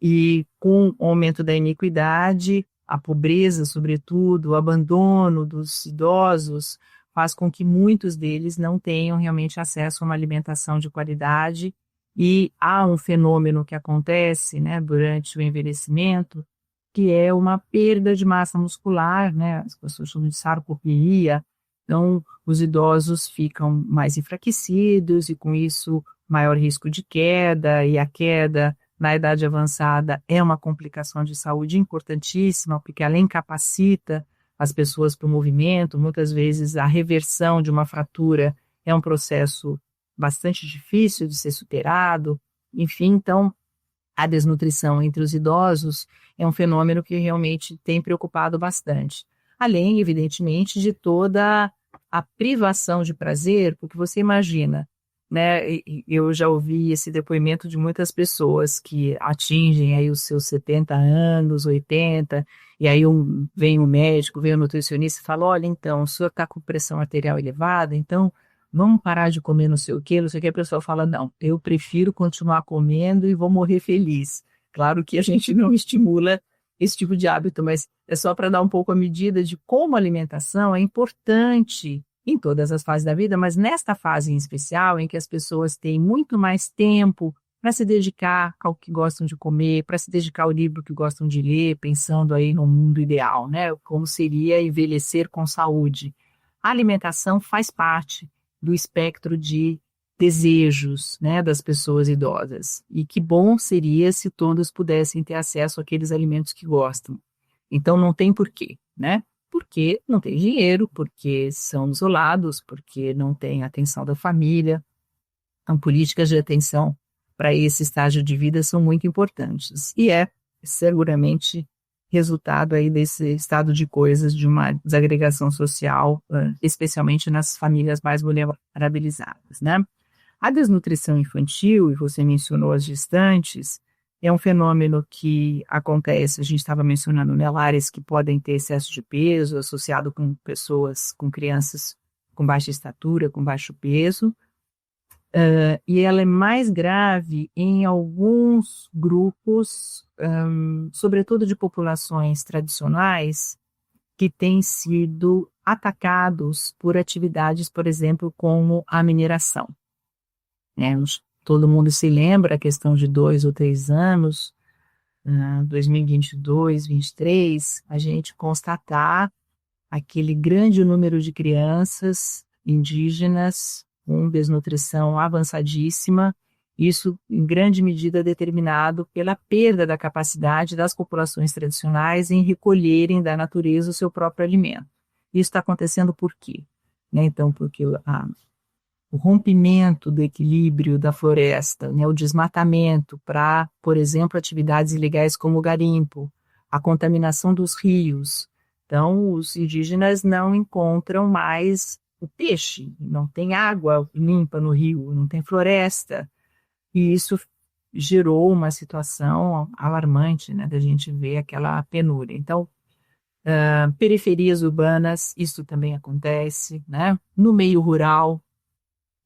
S2: E com o aumento da iniquidade, a pobreza, sobretudo, o abandono dos idosos, faz com que muitos deles não tenham realmente acesso a uma alimentação de qualidade. E há um fenômeno que acontece, né, durante o envelhecimento, que é uma perda de massa muscular, né, as pessoas chamam de sarcopenia. Então, os idosos ficam mais enfraquecidos e, com isso, maior risco de queda, e a queda na idade avançada é uma complicação de saúde importantíssima, porque ela incapacita as pessoas para o movimento. Muitas vezes a reversão de uma fratura é um processo bastante difícil de ser superado. Enfim, então, a desnutrição entre os idosos é um fenômeno que realmente tem preocupado bastante. Além, evidentemente, de toda a privação de prazer, porque você imagina, né? Eu já ouvi esse depoimento de muitas pessoas que atingem aí os seus 70 anos, 80, e aí vem o médico, vem o nutricionista e fala: olha, então, o senhor está com pressão arterial elevada, então vamos parar de comer não sei o quê, não sei o que. A pessoa fala: não, eu prefiro continuar comendo e vou morrer feliz. Claro que a gente não estimula esse tipo de hábito, mas é só para dar um pouco a medida de como a alimentação é importante em todas as fases da vida, mas nesta fase em especial, em que as pessoas têm muito mais tempo para se dedicar ao que gostam de comer, para se dedicar ao livro que gostam de ler, pensando aí no mundo ideal, né? Como seria envelhecer com saúde. A alimentação faz parte do espectro de desejos, né, das pessoas idosas. E que bom seria se todos pudessem ter acesso àqueles alimentos que gostam. Então não tem porquê, né? Porque não tem dinheiro, porque são isolados, porque não tem atenção da família. Então, políticas de atenção para esse estágio de vida são muito importantes. E é seguramente resultado aí desse estado de coisas, de uma desagregação social, especialmente nas famílias mais vulnerabilizadas, né? A desnutrição infantil, e você mencionou as gestantes, é um fenômeno que acontece, a gente estava mencionando, né, lares que podem ter excesso de peso, associado com pessoas, com crianças com baixa estatura, com baixo peso, e ela é mais grave em alguns grupos, sobretudo de populações tradicionais, que têm sido atacados por atividades, por exemplo, como a mineração, né? Todo mundo se lembra a questão de 2 ou 3 anos, 2022, 2023, a gente constatar aquele grande número de crianças indígenas com desnutrição avançadíssima, isso em grande medida determinado pela perda da capacidade das populações tradicionais em recolherem da natureza o seu próprio alimento. Isso está acontecendo por quê? Né? Então, porque o rompimento do equilíbrio da floresta, né, o desmatamento para, por exemplo, atividades ilegais como o garimpo, a contaminação dos rios. Então, os indígenas não encontram mais o peixe, não tem água limpa no rio, não tem floresta, e isso gerou uma situação alarmante, né, da gente ver aquela penúria. Então, periferias urbanas, isso também acontece, né? No meio rural,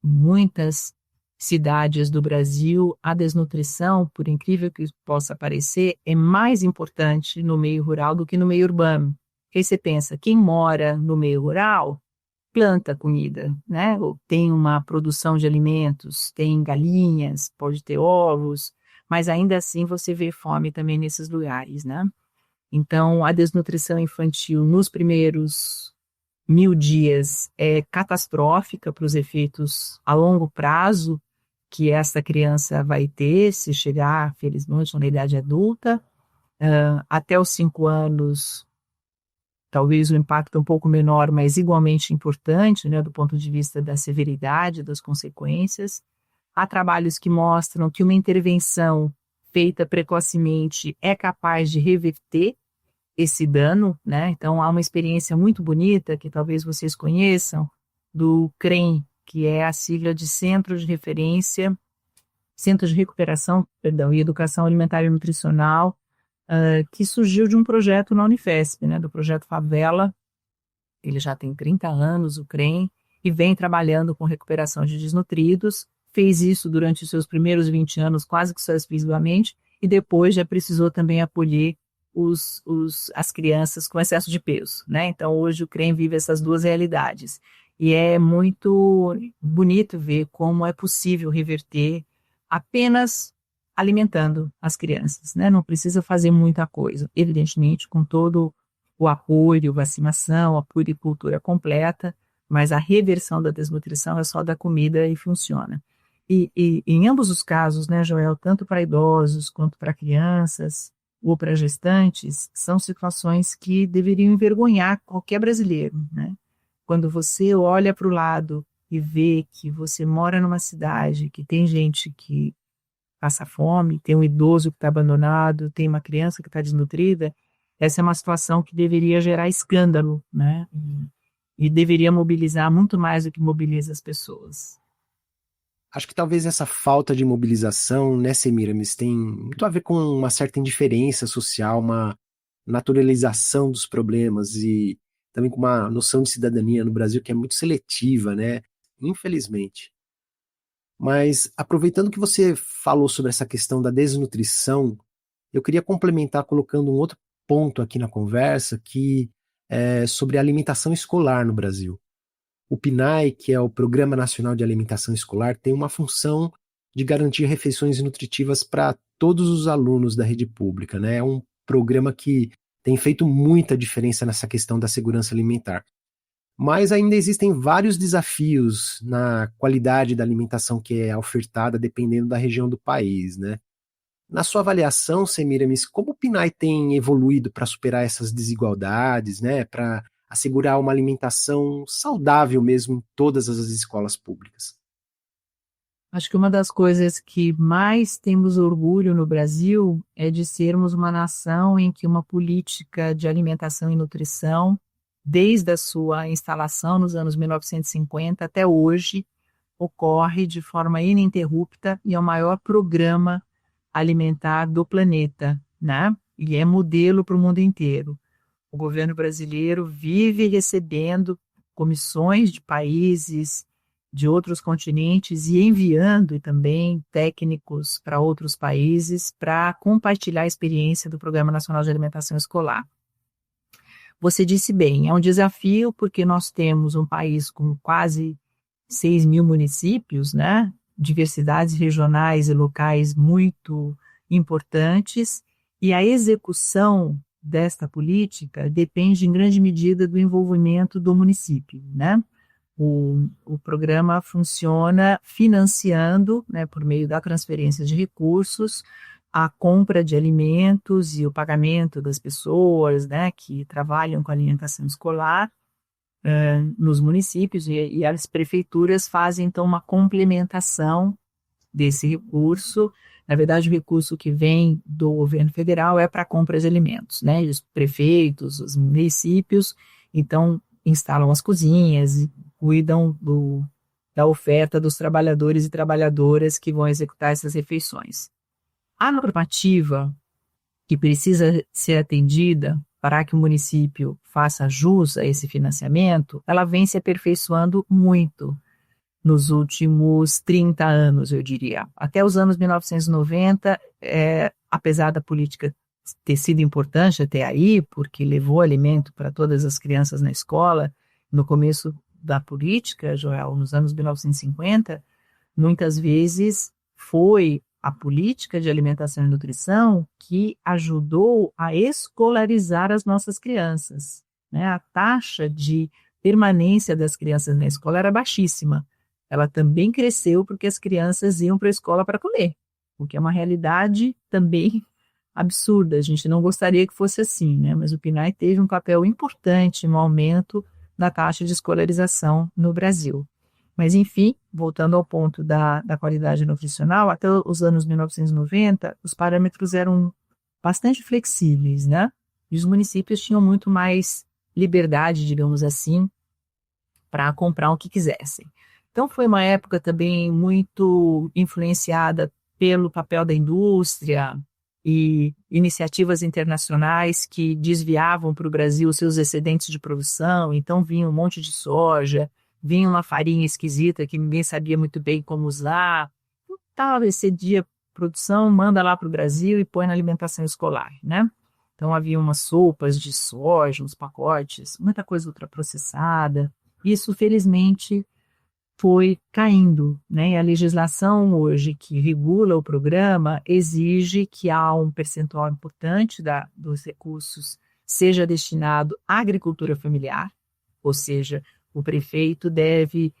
S2: muitas cidades do Brasil, a desnutrição, por incrível que possa parecer, é mais importante no meio rural do que no meio urbano. Porque aí você pensa, quem mora no meio rural planta comida, né? Ou tem uma produção de alimentos, tem galinhas, pode ter ovos, mas ainda assim você vê fome também nesses lugares, né? Então, a desnutrição infantil nos primeiros 1.000 dias é catastrófica para os efeitos a longo prazo que essa criança vai ter se chegar, felizmente, na idade adulta. Até os 5 anos, talvez o impacto um pouco menor, mas igualmente importante, né, do ponto de vista da severidade das consequências. Há trabalhos que mostram que uma intervenção feita precocemente é capaz de reverter esse dano, né? Então há uma experiência muito bonita que talvez vocês conheçam do CREM, que é a sigla de Centro de Recuperação, perdão, e Educação Alimentar e Nutricional, que surgiu de um projeto na Unifesp, né? Do projeto Favela. Ele já tem 30 anos, o CREM, e vem trabalhando com recuperação de desnutridos. Fez isso durante os seus primeiros 20 anos, quase que só exclusivamente, e depois já precisou também acolher as crianças com excesso de peso, né? Então, hoje o CREM vive essas duas realidades. E é muito bonito ver como é possível reverter apenas alimentando as crianças, né? Não precisa fazer muita coisa. Evidentemente, com todo o apoio, vacinação, a puericultura completa, mas a reversão da desnutrição é só da comida e funciona. E em ambos os casos, né, Joel, tanto para idosos quanto para crianças, ou para gestantes, são situações que deveriam envergonhar qualquer brasileiro, né? Quando você olha para o lado e vê que você mora numa cidade que tem gente que passa fome, tem um idoso que está abandonado, tem uma criança que está desnutrida, essa é uma situação que deveria gerar escândalo, né? E deveria mobilizar muito mais do que mobiliza as pessoas.
S1: Acho que talvez essa falta de mobilização, né, Semiramis, tem muito a ver com uma certa indiferença social, uma naturalização dos problemas e também com uma noção de cidadania no Brasil que é muito seletiva, né? Infelizmente. Mas aproveitando que você falou sobre essa questão da desnutrição, eu queria complementar colocando um outro ponto aqui na conversa que é sobre a alimentação escolar no Brasil. O PNAE, que é o Programa Nacional de Alimentação Escolar, tem uma função de garantir refeições nutritivas para todos os alunos da rede pública, né? É um programa que tem feito muita diferença nessa questão da segurança alimentar. Mas ainda existem vários desafios na qualidade da alimentação que é ofertada, dependendo da região do país, né? Na sua avaliação, Semiramis, como o PNAE tem evoluído para superar essas desigualdades, né? Para assegurar uma alimentação saudável mesmo em todas as escolas públicas?
S2: Acho que uma das coisas que mais temos orgulho no Brasil é de sermos uma nação em que uma política de alimentação e nutrição, desde a sua instalação nos anos 1950 até hoje, ocorre de forma ininterrupta e é o maior programa alimentar do planeta, né? E é modelo para o mundo inteiro. O governo brasileiro vive recebendo comissões de países, de outros continentes e enviando também técnicos para outros países para compartilhar a experiência do Programa Nacional de Alimentação Escolar. Você disse bem, é um desafio porque nós temos um país com quase 6 mil municípios, né? Diversidades regionais e locais muito importantes, e a execução desta política depende em grande medida do envolvimento do município, né? O programa funciona financiando, né, por meio da transferência de recursos, a compra de alimentos e o pagamento das pessoas, né, que trabalham com alimentação escolar nos municípios, e as prefeituras fazem, então, uma complementação desse recurso. Na verdade, o recurso que vem do governo federal é para a compra de alimentos, né? E os prefeitos, os municípios, então, instalam as cozinhas e cuidam da oferta dos trabalhadores e trabalhadoras que vão executar essas refeições. A normativa que precisa ser atendida para que o município faça jus a esse financiamento, ela vem se aperfeiçoando muito nos últimos 30 anos, eu diria. Até os anos 1990, apesar da política ter sido importante até aí, porque levou alimento para todas as crianças na escola, no começo da política, Joel, nos anos 1950, muitas vezes foi a política de alimentação e nutrição que ajudou a escolarizar as nossas crianças, né? A taxa de permanência das crianças na escola era baixíssima. Ela também cresceu porque as crianças iam para a escola para comer, o que é uma realidade também absurda. A gente não gostaria que fosse assim, né? Mas o PNAE teve um papel importante no aumento da taxa de escolarização no Brasil. Mas, enfim, voltando ao ponto da qualidade nutricional, até os anos 1990, os parâmetros eram bastante flexíveis, né? E os municípios tinham muito mais liberdade, digamos assim, para comprar o que quisessem. Então, foi uma época também muito influenciada pelo papel da indústria e iniciativas internacionais que desviavam para o Brasil os seus excedentes de produção. Então, vinha um monte de soja, vinha uma farinha esquisita que ninguém sabia muito bem como usar. Tal, excedia produção, manda lá para o Brasil e põe na alimentação escolar, né? Então, havia umas sopas de soja, uns pacotes, muita coisa ultraprocessada. Isso, felizmente, foi caindo, né? E a legislação hoje que regula o programa exige que há um percentual importante dos recursos seja destinado à agricultura familiar, ou seja, o prefeito deve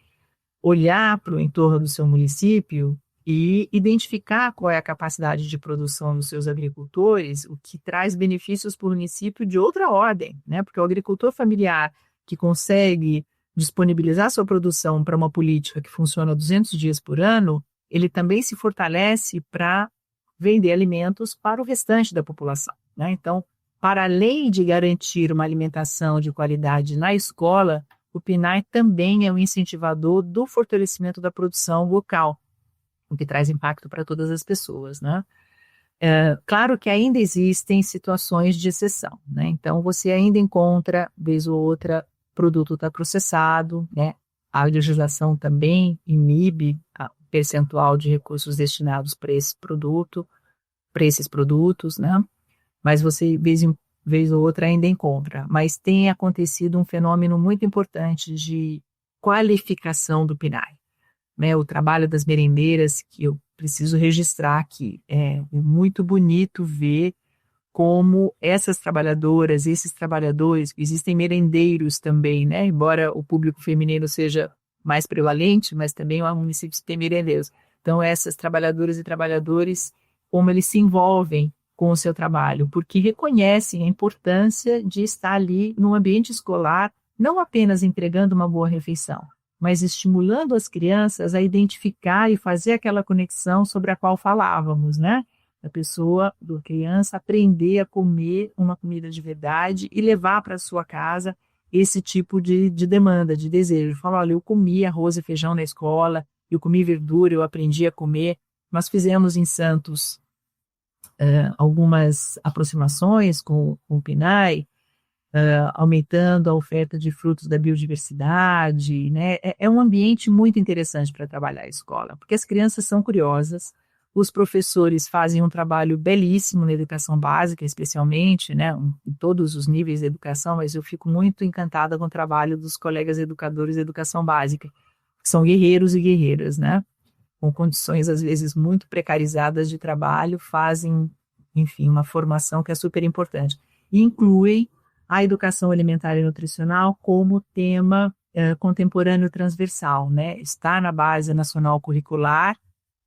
S2: olhar para o entorno do seu município e identificar qual é a capacidade de produção dos seus agricultores, o que traz benefícios para o município de outra ordem, né? Porque o agricultor familiar que consegue disponibilizar sua produção para uma política que funciona 200 dias por ano, ele também se fortalece para vender alimentos para o restante da população, né? Então, para além de garantir uma alimentação de qualidade na escola, o PNAE também é um incentivador do fortalecimento da produção local, o que traz impacto para todas as pessoas, né? Claro que ainda existem situações de exceção, né? Então, você ainda encontra, vez ou outra, produto está processado, né? A legislação também inibe o percentual de recursos destinados para esse produto, para esses produtos, né? Mas você, vez ou outra, ainda encontra. Mas tem acontecido um fenômeno muito importante de qualificação do PNAE, né? O trabalho das merendeiras, que eu preciso registrar aqui, é muito bonito ver como essas trabalhadoras, esses trabalhadores, existem merendeiros também, né? Embora o público feminino seja mais prevalente, mas também há municípios que têm merendeiros. Então, essas trabalhadoras e trabalhadores, como eles se envolvem com o seu trabalho, porque reconhecem a importância de estar ali no ambiente escolar, não apenas entregando uma boa refeição, mas estimulando as crianças a identificar e fazer aquela conexão sobre a qual falávamos, né? A pessoa, a criança, aprender a comer uma comida de verdade e levar para a sua casa esse tipo de demanda, de desejo. Falar, olha, eu comi arroz e feijão na escola, eu comi verdura, eu aprendi a comer. Nós fizemos em Santos algumas aproximações com o PNAE, aumentando a oferta de frutos da biodiversidade, né? É um ambiente muito interessante para trabalhar a escola, porque as crianças são curiosas. Os professores fazem um trabalho belíssimo na educação básica, especialmente, né, em todos os níveis de educação, mas eu fico muito encantada com o trabalho dos colegas educadores de educação básica, que são guerreiros e guerreiras, né, com condições, às vezes, muito precarizadas de trabalho, fazem, enfim, uma formação que é super importante. E incluem a educação alimentar e nutricional como tema contemporâneo transversal, né, está na Base Nacional Curricular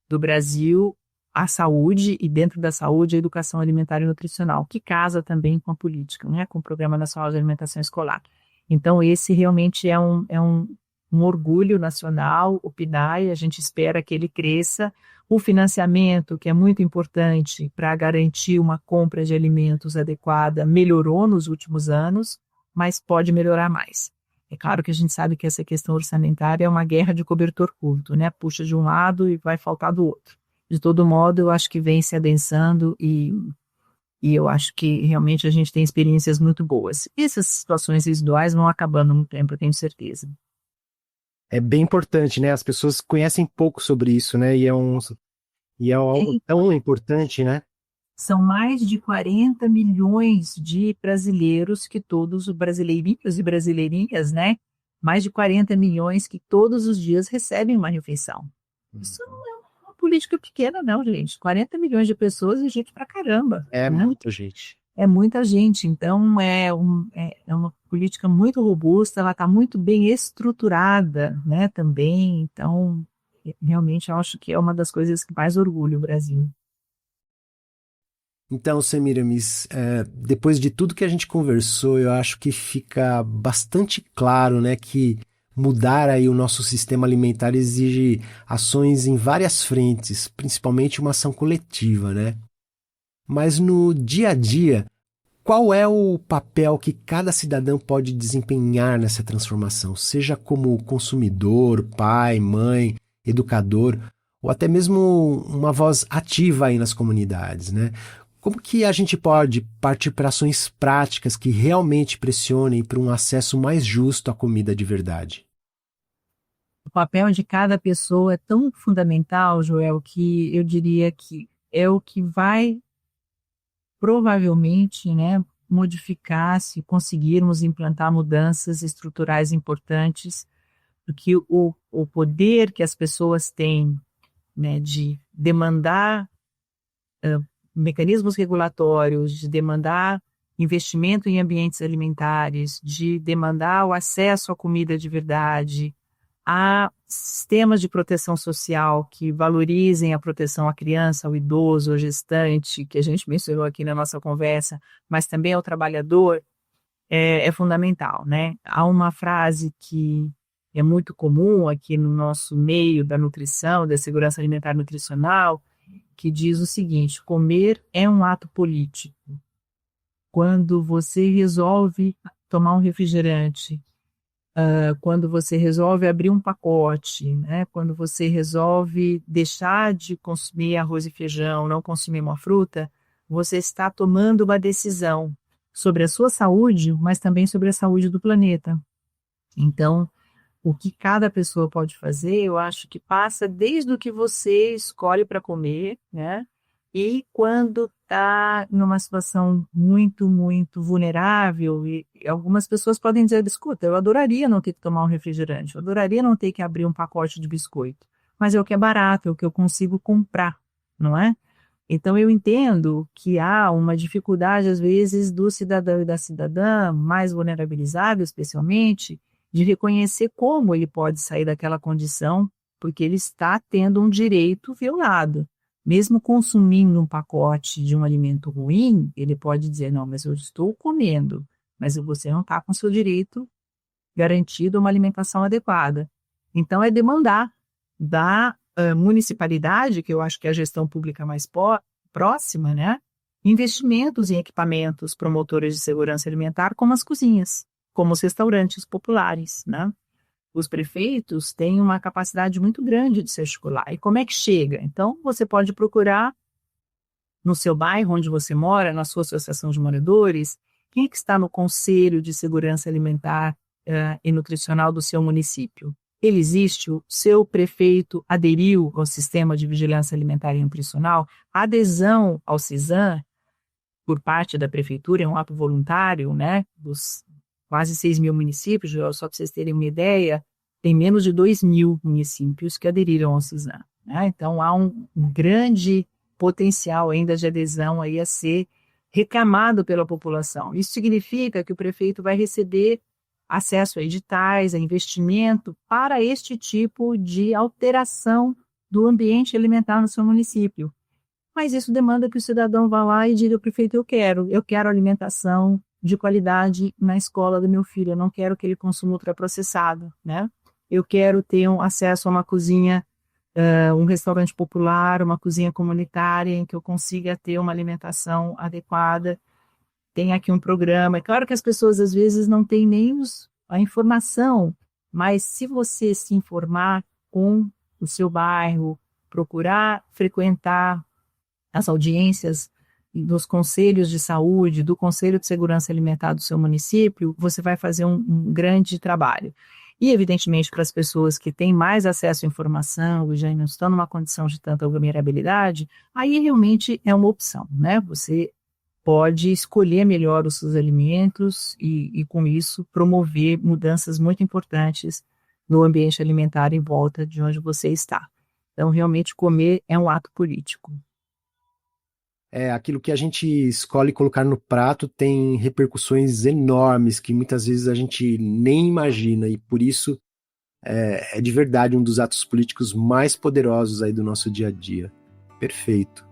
S2: do Brasil, a saúde, e dentro da saúde a educação alimentar e nutricional, que casa também com a política, né, com o Programa Nacional de Alimentação Escolar. Então esse realmente é um orgulho nacional, o PNAE, a gente espera que ele cresça. O financiamento, que é muito importante para garantir uma compra de alimentos adequada, melhorou nos últimos anos, mas pode melhorar mais. É claro que a gente sabe que essa questão orçamentária é uma guerra de cobertor curto, né? Puxa de um lado e vai faltar do outro. de todo modo, eu acho que vem se adensando e eu acho que realmente a gente tem experiências muito boas. E essas situações residuais vão acabando no tempo, eu tenho certeza.
S1: É bem importante, né? As pessoas conhecem pouco sobre isso, né? E é algo tão importante, né?
S2: São mais de 40 milhões de brasileiros que todos os brasileirinhos e brasileirinhas, né? Mais de 40 milhões que todos os dias recebem uma refeição. Isso não é uma política pequena, não, gente. 40 milhões de pessoas é gente pra caramba,
S1: É
S2: né?
S1: muita gente.
S2: É muita gente, então é uma política muito robusta, ela está muito bem estruturada, né, também, então realmente eu acho que é uma das coisas que mais orgulha o Brasil.
S1: Então, Semiramis, depois de tudo que a gente conversou, eu acho que fica bastante claro, né, que mudar aí o nosso sistema alimentar exige ações em várias frentes, principalmente uma ação coletiva, né? Mas no dia a dia, qual é o papel que cada cidadão pode desempenhar nessa transformação, seja como consumidor, pai, mãe, educador, ou até mesmo uma voz ativa aí nas comunidades, né? Como que a gente pode partir para ações práticas que realmente pressionem para um acesso mais justo à comida de verdade?
S2: O papel de cada pessoa é tão fundamental, Joel, que eu diria que é o que vai provavelmente, né, modificar se conseguirmos implantar mudanças estruturais importantes, porque o poder que as pessoas têm, né, de demandar mecanismos regulatórios, de demandar investimento em ambientes alimentares, de demandar o acesso à comida de verdade, a sistemas de proteção social que valorizem a proteção à criança, ao idoso, ao gestante, que a gente mencionou aqui na nossa conversa, mas também ao trabalhador, é fundamental, né? Há uma frase que é muito comum aqui no nosso meio da nutrição, da segurança alimentar nutricional, que diz o seguinte: comer é um ato político. Quando você resolve tomar um refrigerante, quando você resolve abrir um pacote, né? Quando você resolve deixar de consumir arroz e feijão, não consumir uma fruta, você está tomando uma decisão sobre a sua saúde, mas também sobre a saúde do planeta. Então, o que cada pessoa pode fazer, eu acho que passa desde o que você escolhe para comer, né? E quando está numa situação muito, muito vulnerável, e algumas pessoas podem dizer, escuta, eu adoraria não ter que tomar um refrigerante, eu adoraria não ter que abrir um pacote de biscoito, mas é o que é barato, é o que eu consigo comprar, não é? Então, eu entendo que há uma dificuldade, às vezes, do cidadão e da cidadã, mais vulnerabilizável, especialmente, de reconhecer como ele pode sair daquela condição, porque ele está tendo um direito violado. Mesmo consumindo um pacote de um alimento ruim, ele pode dizer, não, mas eu estou comendo, mas você não está com seu direito garantido a uma alimentação adequada. Então, é demandar da municipalidade, que eu acho que é a gestão pública mais próxima, né? Investimentos em equipamentos promotores de segurança alimentar, como as cozinhas, como os restaurantes populares, né? Os prefeitos têm uma capacidade muito grande de se articular. E como é que chega? Então, você pode procurar no seu bairro onde você mora, na sua associação de moradores, quem é que está no Conselho de Segurança Alimentar e Nutricional do seu município. Ele existe, o seu prefeito aderiu ao Sistema de Vigilância Alimentar e Nutricional, a adesão ao CISAM por parte da prefeitura é um ato voluntário, né, dos quase 6 mil municípios, só para vocês terem uma ideia, tem menos de 2 mil municípios que aderiram ao CISAM, né? Então há um grande potencial ainda de adesão aí a ser reclamado pela população. Isso significa que o prefeito vai receber acesso a editais, a investimento para este tipo de alteração do ambiente alimentar no seu município. Mas isso demanda que o cidadão vá lá e diga ao prefeito, eu quero alimentação de qualidade na escola do meu filho, eu não quero que ele consuma ultraprocessado, né? Eu quero ter acesso a uma cozinha, um restaurante popular, uma cozinha comunitária em que eu consiga ter uma alimentação adequada. Tem aqui um programa. É claro que as pessoas às vezes não têm nem a informação, mas se você se informar com o seu bairro, procurar frequentar as audiências dos conselhos de saúde, do Conselho de Segurança Alimentar do seu município, você vai fazer um grande trabalho. E, evidentemente, para as pessoas que têm mais acesso à informação e já não estão numa condição de tanta vulnerabilidade, aí realmente é uma opção, né? Você pode escolher melhor os seus alimentos e, com isso, promover mudanças muito importantes no ambiente alimentar em volta de onde você está. Então, realmente, comer é um ato político.
S1: Aquilo que a gente escolhe colocar no prato tem repercussões enormes que muitas vezes a gente nem imagina, e por isso é de verdade um dos atos políticos mais poderosos aí do nosso dia a dia. Perfeito.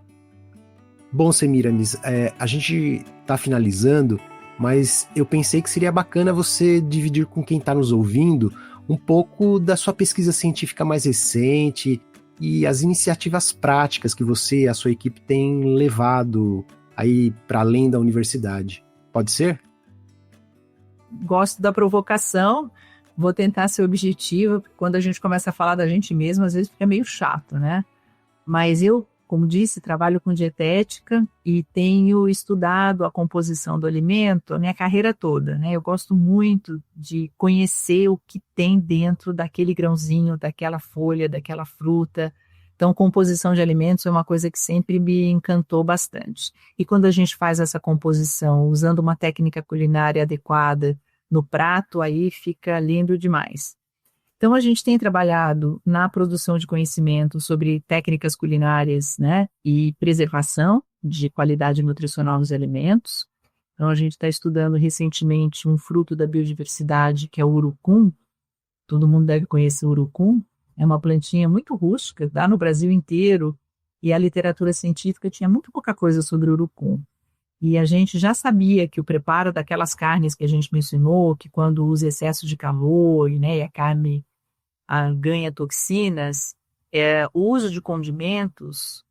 S1: Bom, Semiramis, a gente está finalizando, mas eu pensei que seria bacana você dividir com quem está nos ouvindo um pouco da sua pesquisa científica mais recente e as iniciativas práticas que você e a sua equipe têm levado aí para além da universidade. Pode ser?
S2: Gosto da provocação, vou tentar ser objetiva, porque quando a gente começa a falar da gente mesmo, às vezes fica meio chato, né? Mas eu, como disse, trabalho com dietética e tenho estudado a composição do alimento a minha carreira toda, né? Eu gosto muito de conhecer o que tem dentro daquele grãozinho, daquela folha, daquela fruta. Então, composição de alimentos é uma coisa que sempre me encantou bastante. E quando a gente faz essa composição usando uma técnica culinária adequada no prato, aí fica lindo demais. Então, a gente tem trabalhado na produção de conhecimento sobre técnicas culinárias, né, e preservação de qualidade nutricional nos alimentos. Então, a gente está estudando recentemente um fruto da biodiversidade, que é o urucum. Todo mundo deve conhecer o urucum. É uma plantinha muito rústica, dá no Brasil inteiro, e a literatura científica tinha muito pouca coisa sobre o urucum. E a gente já sabia que o preparo daquelas carnes que a gente mencionou, que quando usa excesso de calor, né, e a carne ganha toxinas, o uso de condimentos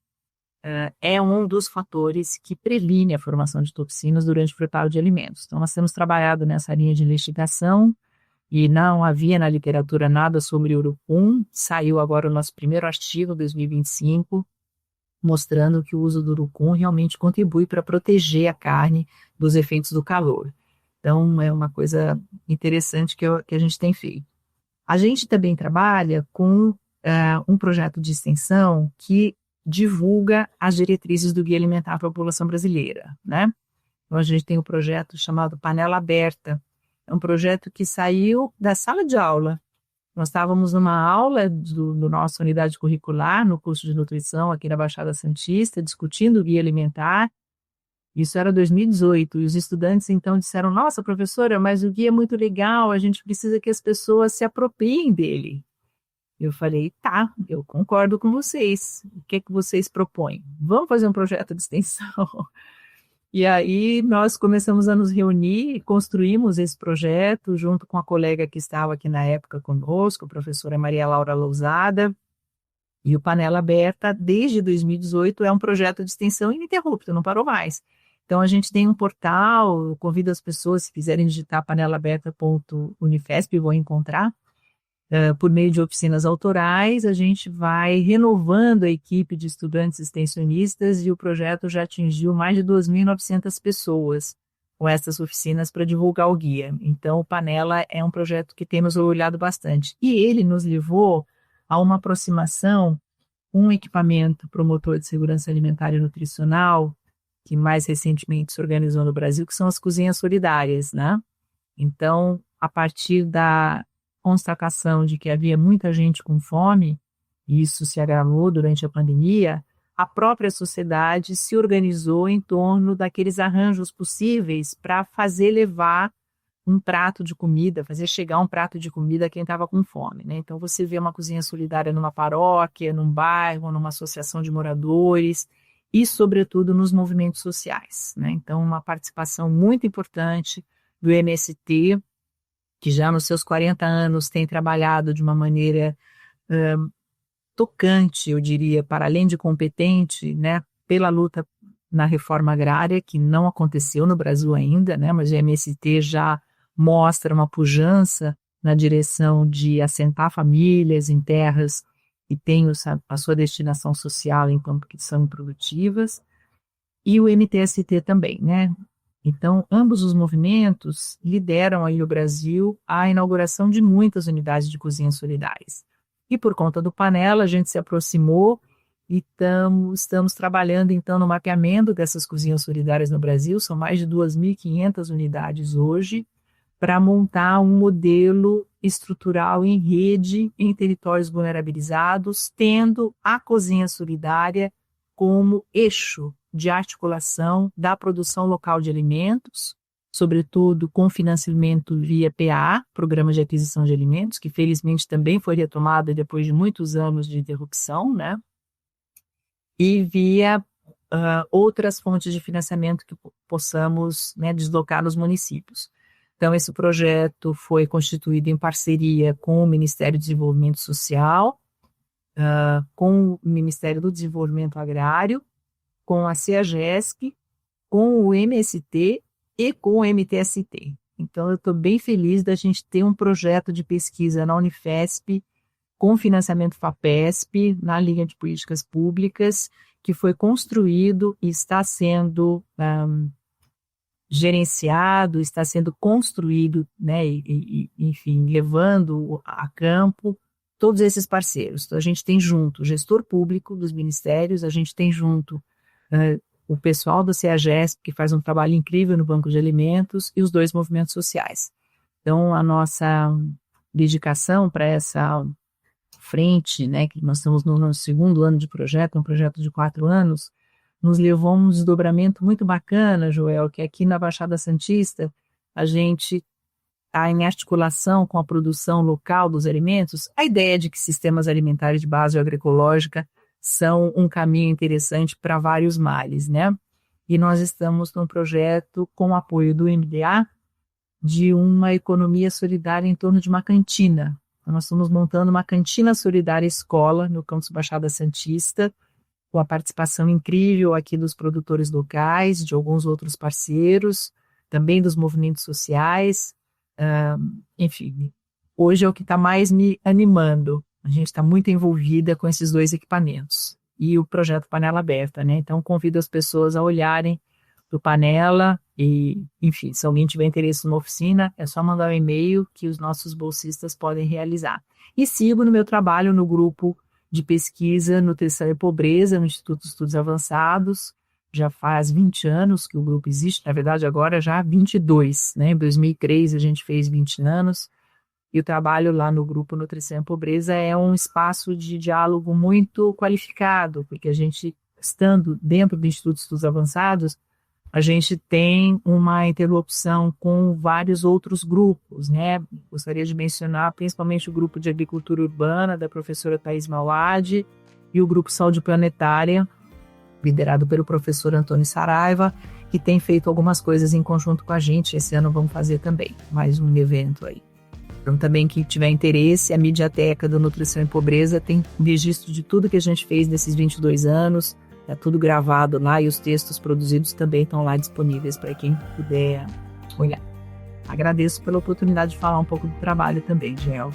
S2: é um dos fatores que previne a formação de toxinas durante o preparo de alimentos. Então, nós temos trabalhado nessa linha de investigação e não havia na literatura nada sobre urucum. Saiu agora o nosso primeiro artigo, 2025, mostrando que o uso do urucum realmente contribui para proteger a carne dos efeitos do calor. Então, é uma coisa interessante que a gente tem feito. A gente também trabalha com um projeto de extensão que divulga as diretrizes do Guia Alimentar para a População Brasileira, né? Então, a gente tem um projeto chamado Panela Aberta. É um projeto que saiu da sala de aula. Nós estávamos numa aula do nossa unidade curricular, no curso de nutrição aqui na Baixada Santista, discutindo o Guia Alimentar. Isso era 2018, e os estudantes então disseram: nossa, professora, mas o guia é muito legal, a gente precisa que as pessoas se apropriem dele. Eu falei: tá, eu concordo com vocês, o que é que vocês propõem? Vamos fazer um projeto de extensão? E aí nós começamos a nos reunir e construímos esse projeto junto com a colega que estava aqui na época conosco, a professora Maria Laura Lousada. E o Panela Aberta, desde 2018, é um projeto de extensão ininterrupto, não parou mais. Então, a gente tem um portal, eu convido as pessoas, se quiserem digitar panelaberta.unifesp, vão encontrar. Por meio de oficinas autorais, a gente vai renovando a equipe de estudantes extensionistas e o projeto já atingiu mais de 2.900 pessoas com essas oficinas para divulgar o guia. Então, o Panela é um projeto que temos olhado bastante. E ele nos levou a uma aproximação com um equipamento promotor de segurança alimentar e nutricional, que mais recentemente se organizou no Brasil, que são as cozinhas solidárias, né? Então, a partir da constatação de que havia muita gente com fome, e isso se agravou durante a pandemia, a própria sociedade se organizou em torno daqueles arranjos possíveis para fazer levar um prato de comida, fazer chegar um prato de comida a quem estava com fome, né? Então, você vê uma cozinha solidária numa paróquia, num bairro, numa associação de moradores e, sobretudo, nos movimentos sociais, né? Então, uma participação muito importante do MST, que já nos seus 40 anos tem trabalhado de uma maneira tocante, eu diria, para além de competente, né, pela luta na reforma agrária, que não aconteceu no Brasil ainda, né, mas o MST já mostra uma pujança na direção de assentar famílias em terras que têm a sua destinação social enquanto que são produtivas, e o MTST também, né? Então, ambos os movimentos lideram aí o Brasil à inauguração de muitas unidades de cozinhas solidárias. E por conta do Panela, a gente se aproximou e estamos trabalhando, então, no mapeamento dessas cozinhas solidárias no Brasil. São mais de 2.500 unidades hoje, para montar um modelo estrutural em rede em territórios vulnerabilizados, tendo a cozinha solidária como eixo de articulação da produção local de alimentos, sobretudo com financiamento via PA, Programa de Aquisição de Alimentos, que felizmente também foi retomado depois de muitos anos de interrupção, né? E via outras fontes de financiamento que possamos, né, deslocar nos municípios. Então, esse projeto foi constituído em parceria com o Ministério do Desenvolvimento Social, com o Ministério do Desenvolvimento Agrário, com a CEAGESC, com o MST e com o MTST. Então, eu estou bem feliz da gente ter um projeto de pesquisa na Unifesp, com financiamento FAPESP, na linha de políticas públicas, que foi construído e está sendo gerenciado, está sendo construído, né, enfim, levando a campo todos esses parceiros. Então, a gente tem junto o gestor público dos ministérios, a gente tem junto o pessoal do CEAGESP, que faz um trabalho incrível no Banco de Alimentos, e os dois movimentos sociais. Então, a nossa dedicação para essa frente, né, que nós estamos no nosso segundo ano de projeto, um projeto de 4 anos, nos levou a um desdobramento muito bacana, Joel, que aqui na Baixada Santista a gente está em articulação com a produção local dos alimentos. A ideia de que sistemas alimentares de base agroecológica são um caminho interessante para vários males, né? E nós estamos num projeto com o apoio do MDA de uma economia solidária em torno de uma cantina. Então, nós estamos montando uma cantina solidária escola no campus Baixada Santista, com a participação incrível aqui dos produtores locais, de alguns outros parceiros, também dos movimentos sociais. Enfim, hoje é o que está mais me animando. A gente está muito envolvida com esses 2 equipamentos. E o projeto Panela Aberta, né? Então, convido as pessoas a olharem para o Panela e, enfim, se alguém tiver interesse numa oficina, é só mandar um e-mail que os nossos bolsistas podem realizar. E sigo no meu trabalho no grupo de pesquisa Nutrição e Pobreza, no Instituto de Estudos Avançados. Já faz 20 anos que o grupo existe, na verdade agora já 22, né? Em 2003 a gente fez 20 anos, e o trabalho lá no grupo Nutrição e Pobreza é um espaço de diálogo muito qualificado, porque a gente, estando dentro do Instituto de Estudos Avançados, a gente tem uma interlocução com vários outros grupos, né? Gostaria de mencionar principalmente o grupo de agricultura urbana da professora Thais Mauad e o grupo Saúde Planetária, liderado pelo professor Antônio Saraiva, que tem feito algumas coisas em conjunto com a gente. Esse ano vamos fazer também mais um evento aí. Então, também quem tiver interesse, a Mediateca do Nutrição e Pobreza tem um registro de tudo que a gente fez nesses 22 anos, está tudo gravado lá, e os textos produzidos também estão lá disponíveis para quem puder olhar. Agradeço pela oportunidade de falar um pouco do trabalho também, Gel.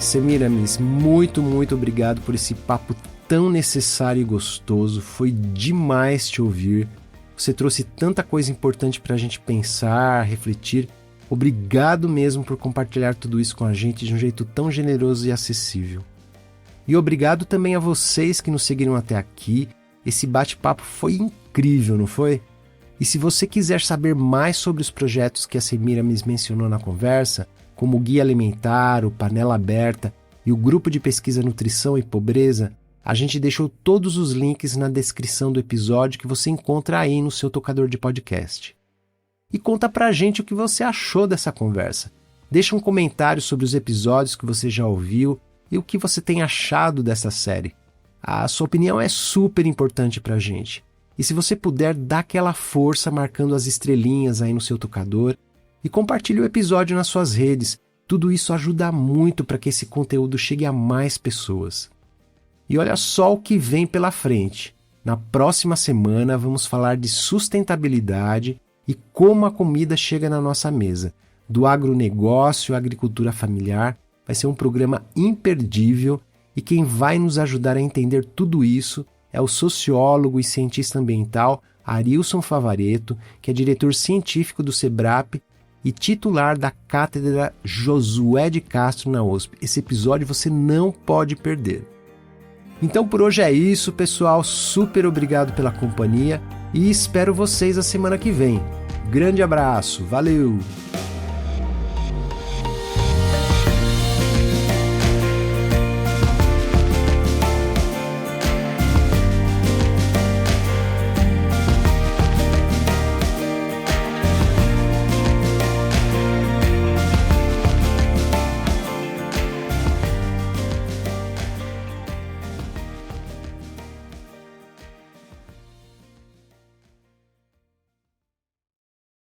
S1: Semiramis, muito obrigado por esse papo tão necessário e gostoso. Foi demais te ouvir. Você trouxe tanta coisa importante para a gente pensar, refletir. Obrigado mesmo por compartilhar tudo isso com a gente de um jeito tão generoso e acessível. E obrigado também a vocês que nos seguiram até aqui. Esse bate-papo foi incrível, não foi? E se você quiser saber mais sobre os projetos que a Semiramis mencionou na conversa, como o Guia Alimentar, o Panela Aberta e o Grupo de Pesquisa Nutrição e Pobreza, a gente deixou todos os links na descrição do episódio que você encontra aí no seu tocador de podcast. E conta pra gente o que você achou dessa conversa. Deixa um comentário sobre os episódios que você já ouviu e o que você tem achado dessa série. A sua opinião é super importante pra gente. E se você puder, dá aquela força marcando as estrelinhas aí no seu tocador e compartilhe o episódio nas suas redes. Tudo isso ajuda muito para que esse conteúdo chegue a mais pessoas. E olha só o que vem pela frente. Na próxima semana vamos falar de sustentabilidade e como a comida chega na nossa mesa. Do agronegócio à agricultura familiar, vai ser um programa imperdível e quem vai nos ajudar a entender tudo isso é o sociólogo e cientista ambiental Arilson Favaretto, que é diretor científico do SEBRAP e titular da Cátedra Josué de Castro na USP. Esse episódio você não pode perder. Então por hoje é isso, pessoal. Super obrigado pela companhia e espero vocês a semana que vem. Grande abraço, valeu!